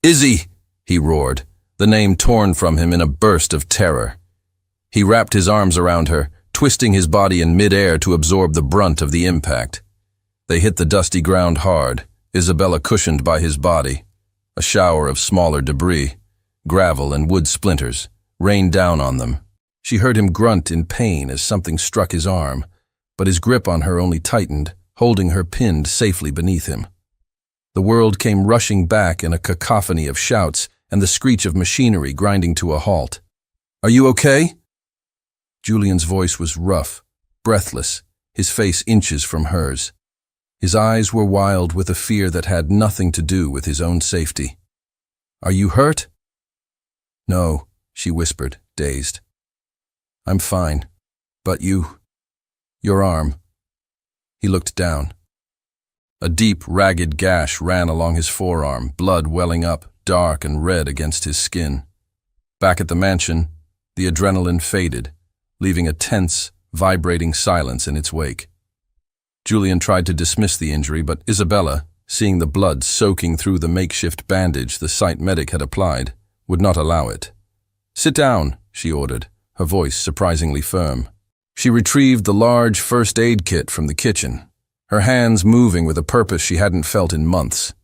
"Izzy!" he roared, the name torn from him in a burst of terror. He wrapped his arms around her, twisting his body in mid-air to absorb the brunt of the impact. They hit the dusty ground hard, Isabella cushioned by his body. A shower of smaller debris, gravel and wood splinters, rained down on them. She heard him grunt in pain as something struck his arm, but his grip on her only tightened, holding her pinned safely beneath him. The world came rushing back in a cacophony of shouts and the screech of machinery grinding to a halt. "Are you okay?" Julian's voice was rough, breathless, his face inches from hers. His eyes were wild with a fear that had nothing to do with his own safety. "Are you hurt?" "No," she whispered, dazed. "I'm fine. But your arm." He looked down. A deep, ragged gash ran along his forearm, blood welling up, dark and red against his skin. Back at the mansion, the adrenaline faded, leaving a tense, vibrating silence in its wake. Julian tried to dismiss the injury, but Isabella, seeing the blood soaking through the makeshift bandage the site medic had applied, would not allow it. "Sit down," she ordered, her voice surprisingly firm. She retrieved the large first aid kit from the kitchen, her hands moving with a purpose she hadn't felt in months.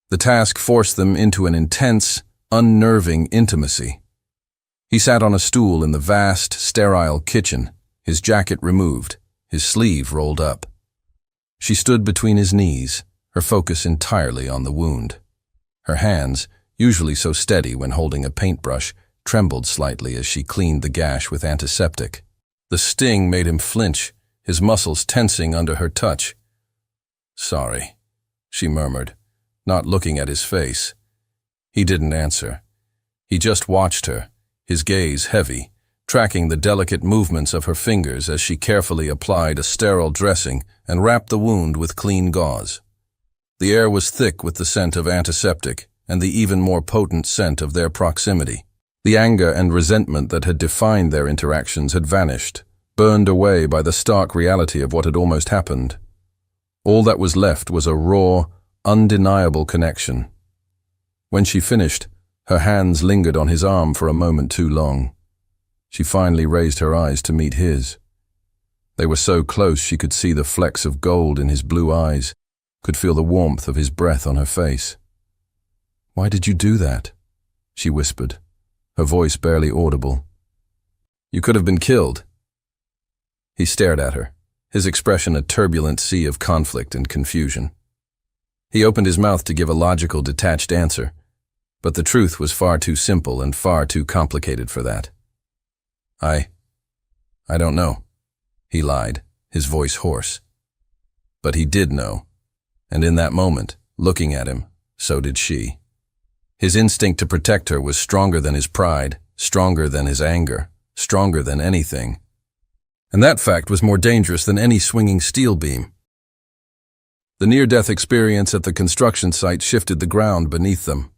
The task forced them into an intense, unnerving intimacy. He sat on a stool in the vast, sterile kitchen, his jacket removed, his sleeve rolled up. She stood between his knees, her focus entirely on the wound. Her hands, usually so steady when holding a paintbrush, trembled slightly as she cleaned the gash with antiseptic. The sting made him flinch, his muscles tensing under her touch. "Sorry," she murmured, not looking at his face. He didn't answer. He just watched her, his gaze heavy, tracking the delicate movements of her fingers as she carefully applied a sterile dressing and wrapped the wound with clean gauze. The air was thick with the scent of antiseptic and the even more potent scent of their proximity. The anger and resentment that had defined their interactions had vanished, burned away by the stark reality of what had almost happened. All that was left was a raw, undeniable connection. When she finished, her hands lingered on his arm for a moment too long. She finally raised her eyes to meet his. They were so close she could see the flecks of gold in his blue eyes, could feel the warmth of his breath on her face. "Why did you do that?" she whispered, her voice barely audible. "You could have been killed." He stared at her, his expression a turbulent sea of conflict and confusion. He opened his mouth to give a logical, detached answer, but the truth was far too simple and far too complicated for that. I don't know," he lied, his voice hoarse. But he did know. And in that moment, looking at him, so did she. His instinct to protect her was stronger than his pride, stronger than his anger, stronger than anything. And that fact was more dangerous than any swinging steel beam. The near-death experience at the construction site shifted the ground beneath them.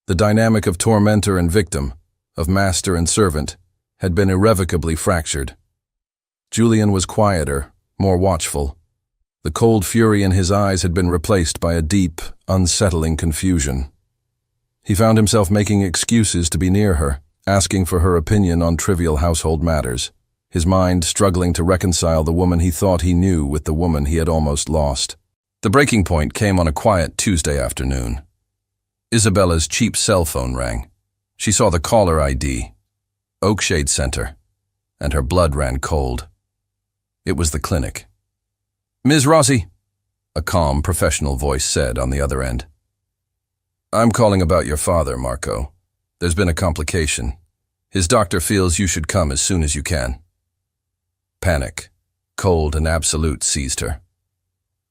The dynamic of tormentor and victim, of master and servant, had been irrevocably fractured. Julian was quieter, more watchful. The cold fury in his eyes had been replaced by a deep, unsettling confusion. He found himself making excuses to be near her, asking for her opinion on trivial household matters, his mind struggling to reconcile the woman he thought he knew with the woman he had almost lost. The breaking point came on a quiet Tuesday afternoon. Isabella's cheap cell phone rang. She saw the caller ID, Oakshade Center, and her blood ran cold. It was the clinic. "Ms. Rossi," a calm, professional voice said on the other end. "I'm calling about your father, Marco. There's been a complication. His doctor feels you should come as soon as you can." Panic, cold and absolute, seized her.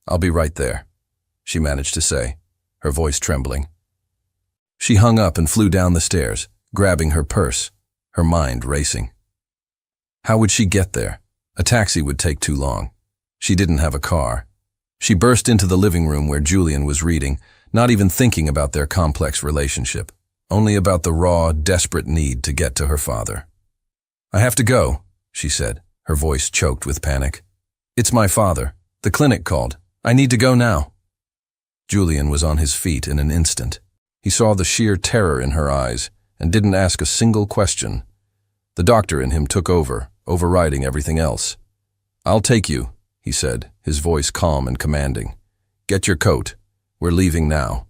"I'll be right there," she managed to say, her voice trembling. She hung up and flew down the stairs, grabbing her purse, her mind racing. How would she get there? A taxi would take too long. She didn't have a car. She burst into the living room where Julian was reading, not even thinking about their complex relationship, only about the raw, desperate need to get to her father. "I have to go," she said, her voice choked with panic. "It's my father. The clinic called. I need to go now." Julian was on his feet in an instant. He saw the sheer terror in her eyes and didn't ask a single question. The doctor in him took over, overriding everything else. "I'll take you," he said, his voice calm and commanding. "Get your coat. We're leaving now."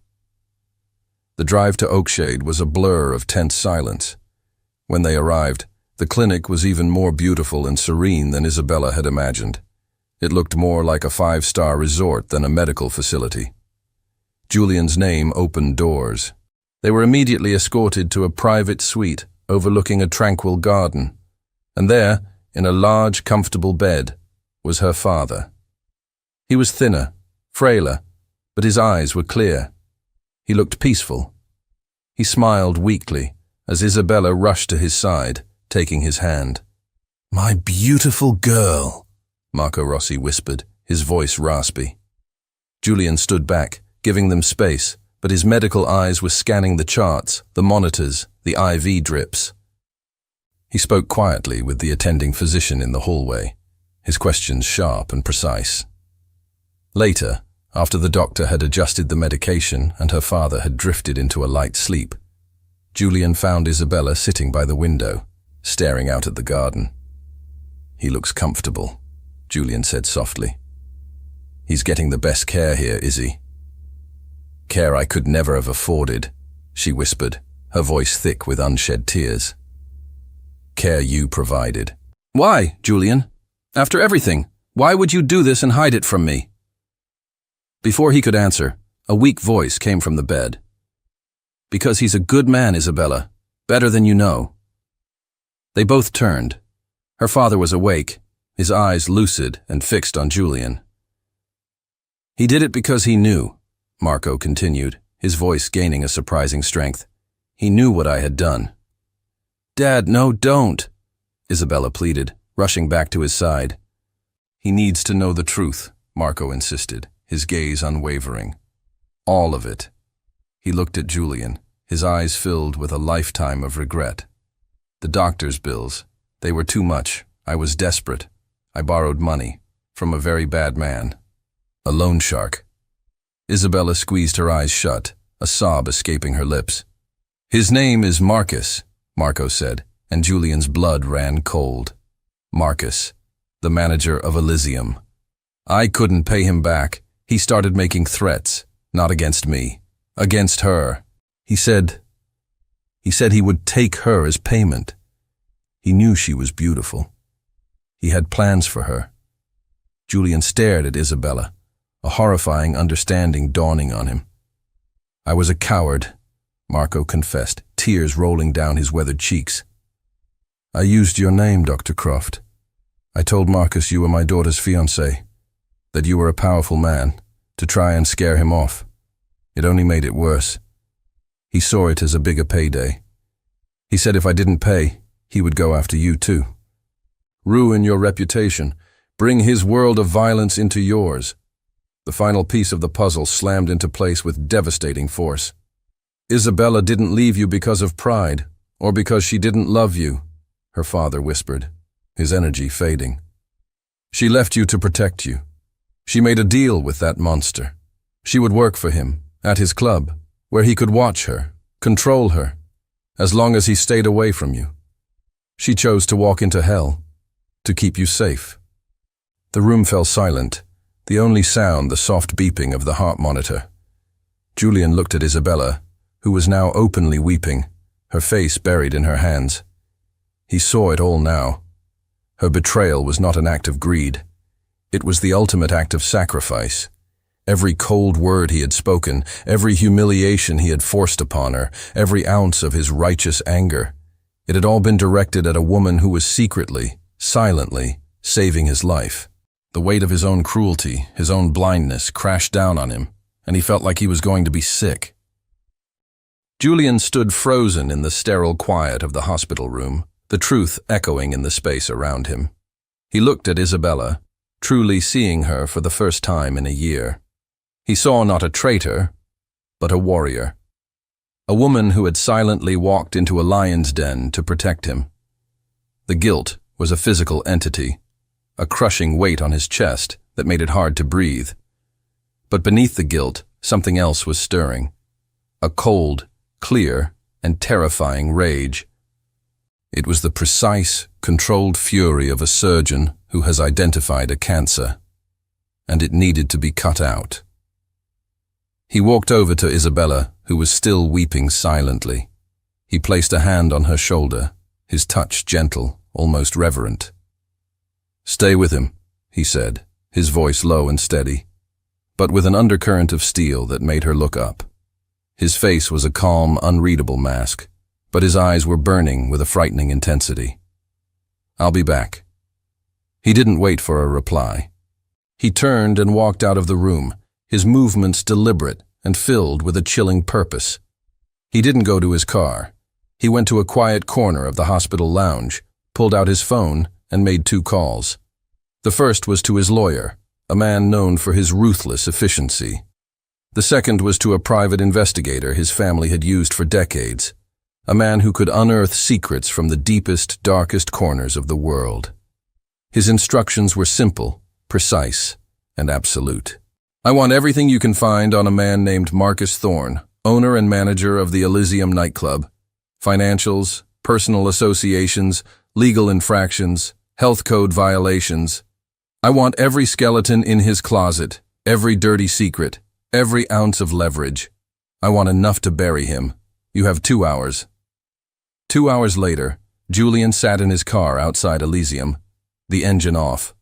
The drive to Oakshade was a blur of tense silence. When they arrived, the clinic was even more beautiful and serene than Isabella had imagined. It looked more like a five-star resort than a medical facility. Julian's name opened doors. They were immediately escorted to a private suite overlooking a tranquil garden. And there, in a large, comfortable bed, was her father. He was thinner, frailer, but his eyes were clear. He looked peaceful. He smiled weakly as Isabella rushed to his side, taking his hand. "My beautiful girl," Marco Rossi whispered, his voice raspy. Julian stood back, giving them space, but his medical eyes were scanning the charts, the monitors, the IV drips. He spoke quietly with the attending physician in the hallway, his questions sharp and precise. Later, after the doctor had adjusted the medication and her father had drifted into a light sleep, Julian found Isabella sitting by the window, staring out at the garden. "He looks comfortable," Julian said softly. "He's getting the best care here, is he?" "Care I could never have afforded," she whispered, her voice thick with unshed tears. "Care you provided." "Why, Julian? After everything, why would you do this and hide it from me?" Before he could answer, a weak voice came from the bed. "Because he's a good man, Isabella. Better than you know." They both turned. Her father was awake, his eyes lucid and fixed on Julian. "He did it because he knew," Marco continued, his voice gaining a surprising strength. "He knew what I had done." "Dad, no, don't," Isabella pleaded, rushing back to his side. "He needs to know the truth," Marco insisted, his gaze unwavering. "All of it." He looked at Julian, his eyes filled with a lifetime of regret. "The doctor's bills, they were too much. I was desperate. I borrowed money from a very bad man. A loan shark." Isabella squeezed her eyes shut, a sob escaping her lips. "His name is Marcus," Marco said, and Julian's blood ran cold. "Marcus, the manager of Elysium. I couldn't pay him back. He started making threats, not against me, against her. He said he would take her as payment. He knew she was beautiful. He had plans for her." Julian stared at Isabella, a horrifying understanding dawning on him. "I was a coward," Marco confessed, tears rolling down his weathered cheeks. "I used your name, Dr. Croft. I told Marcus you were my daughter's fiancé. that you were a powerful man, to try and scare him off. It only made it worse. He saw it as a bigger payday. He said if I didn't pay, he would go after you too. Ruin your reputation. Bring his world of violence into yours. The final piece of the puzzle slammed into place with devastating force. Isabella didn't leave you because of pride, or because she didn't love you, her father whispered, his energy fading. She left you to protect you. She made a deal with that monster. She would work for him, at his club, where he could watch her, control her, as long as he stayed away from you. She chose to walk into hell, to keep you safe. The room fell silent, the only sound the soft beeping of the heart monitor. Julian looked at Isabella, who was now openly weeping, her face buried in her hands. He saw it all now. Her betrayal was not an act of greed. It was the ultimate act of sacrifice. Every cold word he had spoken, every humiliation he had forced upon her, every ounce of his righteous anger, it had all been directed at a woman who was secretly, silently, saving his life. The weight of his own cruelty, his own blindness, crashed down on him, and he felt like he was going to be sick. Julian stood frozen in the sterile quiet of the hospital room, the truth echoing in the space around him. He looked at Isabella, truly seeing her for the first time in a year. He saw not a traitor, but a warrior. A woman who had silently walked into a lion's den to protect him. The guilt was a physical entity, a crushing weight on his chest that made it hard to breathe. But beneath the guilt, something else was stirring. A cold, clear, and terrifying rage. It was the precise, controlled fury of a surgeon who has identified a cancer, and it needed to be cut out. He walked over to Isabella, who was still weeping silently. He placed a hand on her shoulder, his touch gentle, almost reverent. "Stay with him," he said, his voice low and steady, but with an undercurrent of steel that made her look up. His face was a calm, unreadable mask, but his eyes were burning with a frightening intensity. "I'll be back." He didn't wait for a reply. He turned and walked out of the room, his movements deliberate and filled with a chilling purpose. He didn't go to his car. He went to a quiet corner of the hospital lounge, pulled out his phone, and made 2 calls. The first was to his lawyer, a man known for his ruthless efficiency. The second was to a private investigator his family had used for decades, a man who could unearth secrets from the deepest, darkest corners of the world. His instructions were simple, precise, and absolute. "I want everything you can find on a man named Marcus Thorne, owner and manager of the Elysium nightclub. Financials, personal associations, legal infractions, health code violations. I want every skeleton in his closet, every dirty secret, every ounce of leverage. I want enough to bury him. You have 2 hours." 2 hours later, Julian sat in his car outside Elysium, the engine off.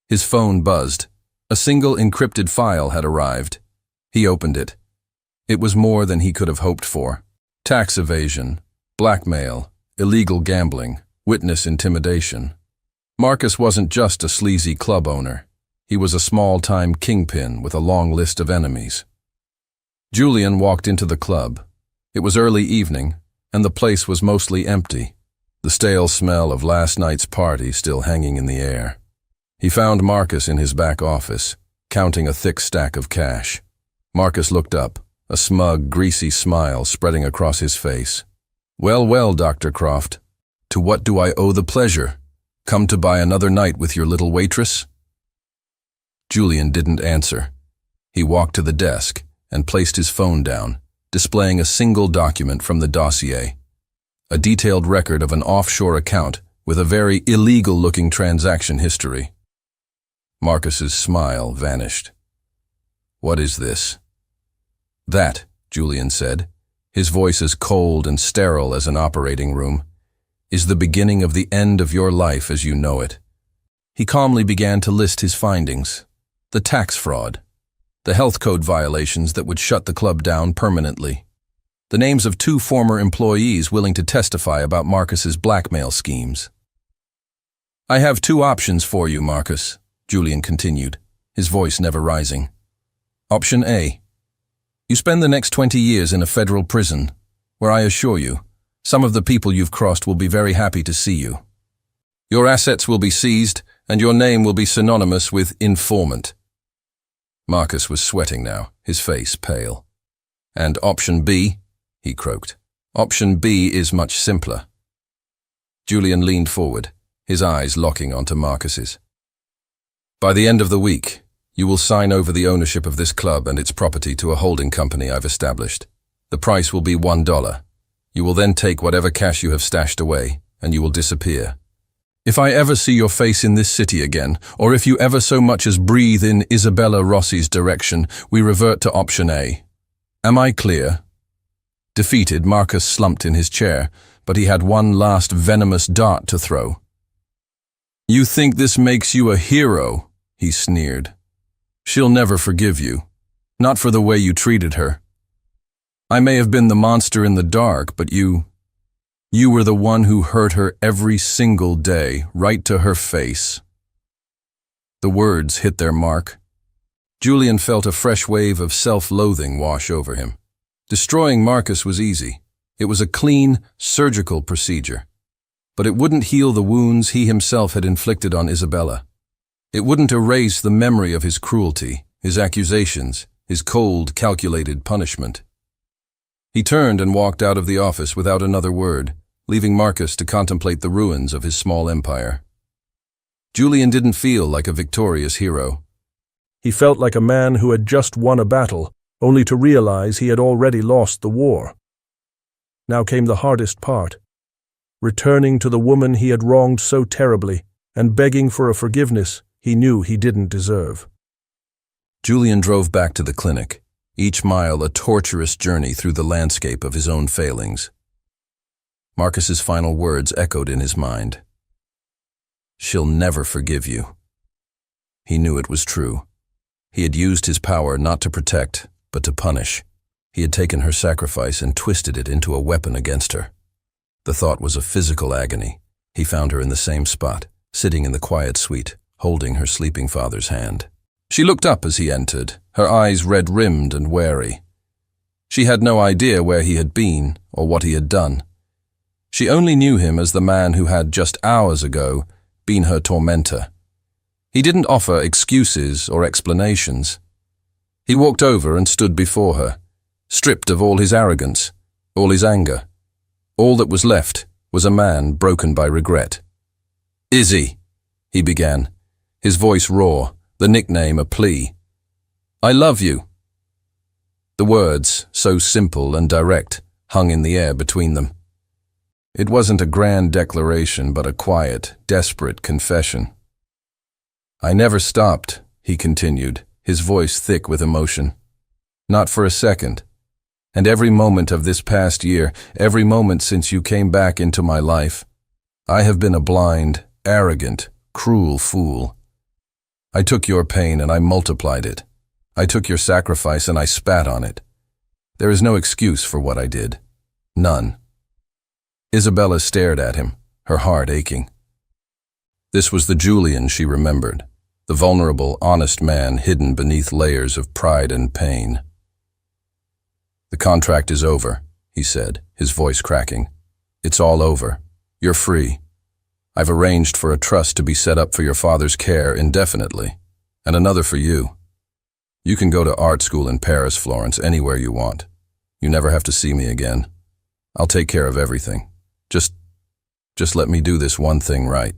His phone buzzed. A single encrypted file had arrived. He opened it. It was more than he could have hoped for. Tax evasion, blackmail, illegal gambling, witness intimidation. Marcus wasn't just a sleazy club owner. He was a small-time kingpin with a long list of enemies. Julian walked into the club. It was early evening, and the place was mostly empty, the stale smell of last night's party still hanging in the air. He found Marcus in his back office, counting a thick stack of cash. Marcus looked up, a smug, greasy smile spreading across his face. "Well, well, Dr. Croft. To what do I owe the pleasure? Come to buy another night with your little waitress?" Julian didn't answer. He walked to the desk and placed his phone down, displaying a single document from the dossier. A detailed record of an offshore account with a very illegal-looking transaction history. Marcus's smile vanished. "What is this?" "That," Julian said, his voice as cold and sterile as an operating room, "is the beginning of the end of your life as you know it." He calmly began to list his findings. The tax fraud, the health code violations that would shut the club down permanently, the names of 2 former employees willing to testify about Marcus's blackmail schemes. "I have 2 options for you, Marcus," Julian continued. his voice never rising. Option A. You spend the next 20 years in a federal prison, where I assure you, some of the people you've crossed will be very happy to see you. Your assets will be seized, and your name will be synonymous with informant. Marcus was sweating now, his face pale. And option B, he croaked. Option B is much simpler. Julian leaned forward, his eyes locking onto Marcus's. By the end of the week, you will sign over the ownership of this club and its property to a holding company I've established. The price will be $1. You will then take whatever cash you have stashed away, and you will disappear. If I ever see your face in this city again, or if you ever so much as breathe in Isabella Rossi's direction, we revert to option A. Am I clear? Defeated, Marcus slumped in his chair, but he had one last venomous dart to throw. You think this makes you a hero? He sneered. She'll never forgive you. Not for the way you treated her. I may have been the monster in the dark, but you were the one who hurt her every single day, right to her face. The words hit their mark. Julian felt a fresh wave of self-loathing wash over him. Destroying Marcus was easy. It was a clean, surgical procedure. But it wouldn't heal the wounds he himself had inflicted on Isabella. It wouldn't erase the memory of his cruelty, his accusations, his cold, calculated punishment. He turned and walked out of the office without another word, leaving Marcus to contemplate the ruins of his small empire. Julian didn't feel like a victorious hero. He felt like a man who had just won a battle, only to realize he had already lost the war. Now came the hardest part. Returning to the woman he had wronged so terribly, and begging for a forgiveness he knew he didn't deserve. Julian drove back to the clinic, each mile a torturous journey through the landscape of his own failings. Marcus's final words echoed in his mind. She'll never forgive you. He knew it was true. He had used his power not to protect, but to punish. He had taken her sacrifice and twisted it into a weapon against her. The thought was of physical agony. He found her in the same spot, sitting in the quiet suite, holding her sleeping father's hand. She looked up as he entered, her eyes red-rimmed and wary. She had no idea where he had been or what he had done. She only knew him as the man who had just hours ago been her tormentor. He didn't offer excuses or explanations. He walked over and stood before her, stripped of all his arrogance, all his anger. All that was left was a man broken by regret. Izzy, he began, his voice raw, the nickname a plea. I love you. The words, so simple and direct, hung in the air between them. It wasn't a grand declaration, but a quiet, desperate confession. I never stopped, he continued, his voice thick with emotion. Not for a second. And every moment of this past year, every moment since you came back into my life, I have been a blind, arrogant, cruel fool. I took your pain and I multiplied it. I took your sacrifice and I spat on it. There is no excuse for what I did. None. Isabella stared at him, her heart aching. This was the Julian she remembered, the vulnerable, honest man hidden beneath layers of pride and pain. The contract is over, he said, his voice cracking. It's all over. You're free. I've arranged for a trust to be set up for your father's care indefinitely, and another for you. You can go to art school in Paris, Florence, anywhere you want. You never have to see me again. I'll take care of everything. Just let me do this one thing right.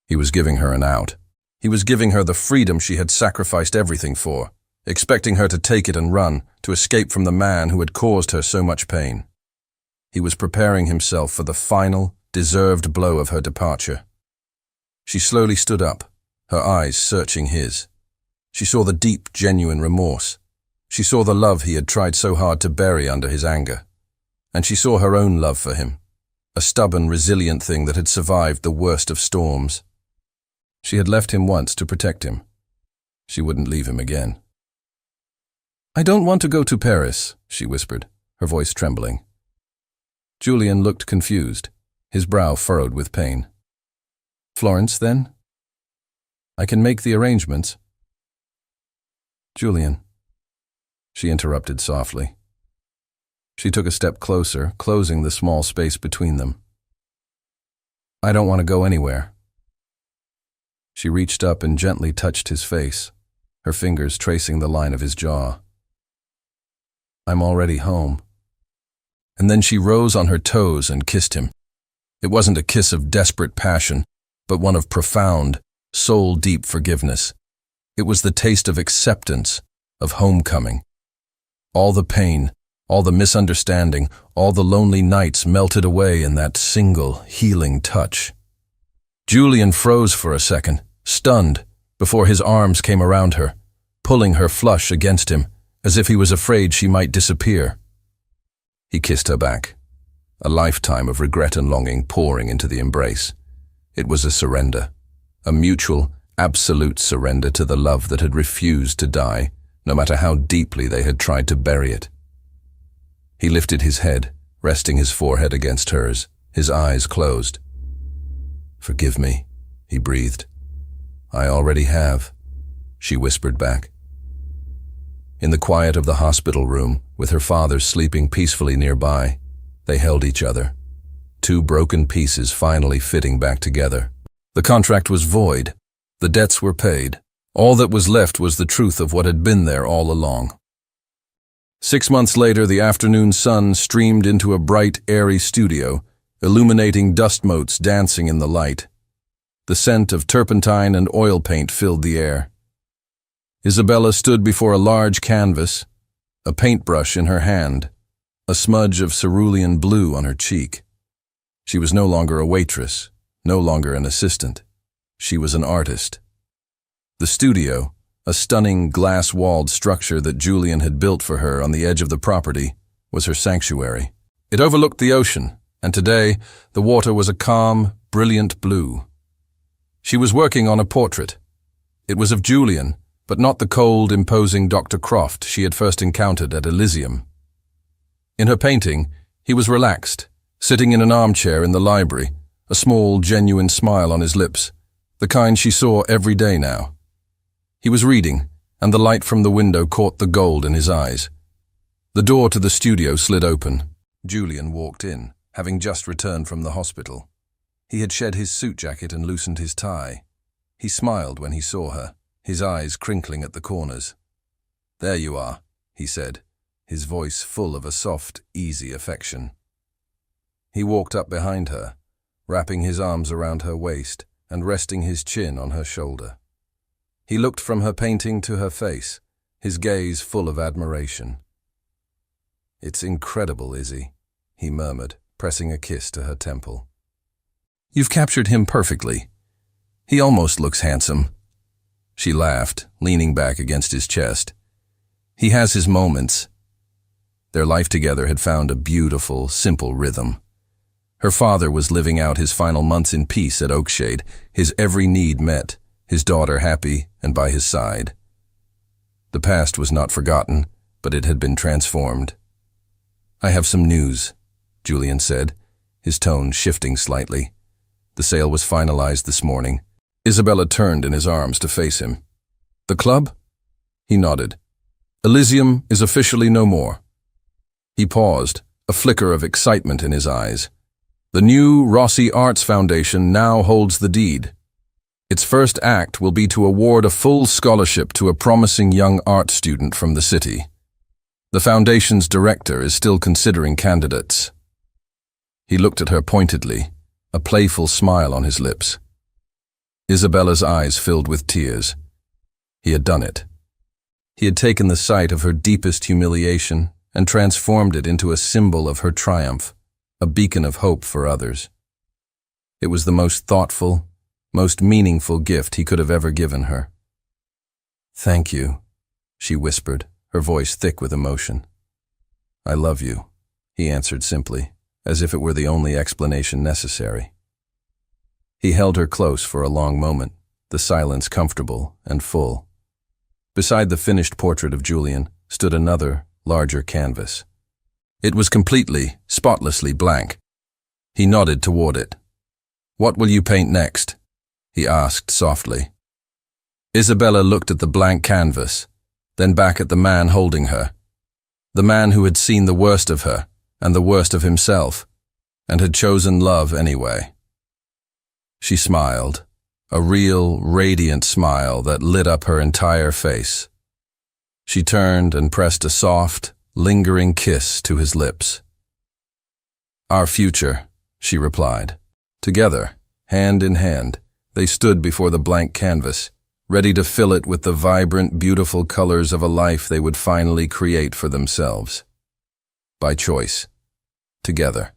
He was giving her an out. He was giving her the freedom she had sacrificed everything for, expecting her to take it and run, to escape from the man who had caused her so much pain. He was preparing himself for the final, deserved blow of her departure. She slowly stood up, her eyes searching his. She saw the deep, genuine remorse. She saw the love he had tried so hard to bury under his anger. And she saw her own love for him, a stubborn, resilient thing that had survived the worst of storms. She had left him once to protect him. She wouldn't leave him again. I don't want to go to Paris, she whispered, her voice trembling. Julian looked confused, his brow furrowed with pain. Florence, then? I can make the arrangements. Julian, she interrupted softly. She took a step closer, closing the small space between them. I don't want to go anywhere. She reached up and gently touched his face, her fingers tracing the line of his jaw. I'm already home. And then she rose on her toes and kissed him. It wasn't a kiss of desperate passion, but one of profound, soul-deep forgiveness. It was the taste of acceptance, of homecoming. All the pain, all the misunderstanding, all the lonely nights melted away in that single, healing touch. Julian froze for a second, stunned, before his arms came around her, pulling her flush against him, as if he was afraid she might disappear. He kissed her back, a lifetime of regret and longing pouring into the embrace. It was a surrender, a mutual, absolute surrender to the love that had refused to die, no matter how deeply they had tried to bury it. He lifted his head, resting his forehead against hers, his eyes closed. Forgive me, he breathed. I already have, she whispered back. In the quiet of the hospital room, with her father sleeping peacefully nearby, they held each other, two broken pieces finally fitting back together. The contract was void. The debts were paid. All that was left was the truth of what had been there all along. 6 months later, the afternoon sun streamed into a bright, airy studio, illuminating dust motes dancing in the light. The scent of turpentine and oil paint filled the air. Isabella stood before a large canvas, a paintbrush in her hand, a smudge of cerulean blue on her cheek. She was no longer a waitress, no longer an assistant. She was an artist. The studio, a stunning glass-walled structure that Julian had built for her on the edge of the property, was her sanctuary. It overlooked the ocean, and today the water was a calm, brilliant blue. She was working on a portrait. It was of Julian, but not the cold, imposing Dr. Croft she had first encountered at Elysium. In her painting, he was relaxed, sitting in an armchair in the library, a small, genuine smile on his lips, the kind she saw every day now. He was reading, and the light from the window caught the gold in his eyes. The door to the studio slid open. Julian walked in, having just returned from the hospital. He had shed his suit jacket and loosened his tie. He smiled when he saw her, his eyes crinkling at the corners. There you are, he said, his voice full of a soft, easy affection. He walked up behind her, wrapping his arms around her waist and resting his chin on her shoulder. He looked from her painting to her face, his gaze full of admiration. It's incredible, Izzy, he murmured, pressing a kiss to her temple. You've captured him perfectly. He almost looks handsome. She laughed, leaning back against his chest. He has his moments. Their life together had found a beautiful, simple rhythm. Her father was living out his final months in peace at Oakshade, his every need met, his daughter happy and by his side. The past was not forgotten, but it had been transformed. I have some news, Julian said, his tone shifting slightly. The sale was finalized this morning. Isabella turned in his arms to face him. The club? He nodded. Elysium is officially no more. He paused, a flicker of excitement in his eyes. The new Rossi Arts Foundation now holds the deed. Its first act will be to award a full scholarship to a promising young art student from the city. The foundation's director is still considering candidates. He looked at her pointedly, a playful smile on his lips. Isabella's eyes filled with tears. He had done it. He had taken the sight of her deepest humiliation and transformed it into a symbol of her triumph, a beacon of hope for others. It was the most thoughtful, most meaningful gift he could have ever given her. Thank you, she whispered, her voice thick with emotion. I love you, he answered simply, as if it were the only explanation necessary. He held her close for a long moment, the silence comfortable and full. Beside the finished portrait of Julian stood another, larger canvas. It was completely, spotlessly blank. He nodded toward it. What will you paint next? He asked softly. Isabella looked at the blank canvas, then back at the man holding her. The man who had seen the worst of her and the worst of himself, and had chosen love anyway. She smiled, a real, radiant smile that lit up her entire face. She turned and pressed a soft, lingering kiss to his lips. "Our future," she replied. Together, hand in hand, they stood before the blank canvas, ready to fill it with the vibrant, beautiful colors of a life they would finally create for themselves. By choice. Together.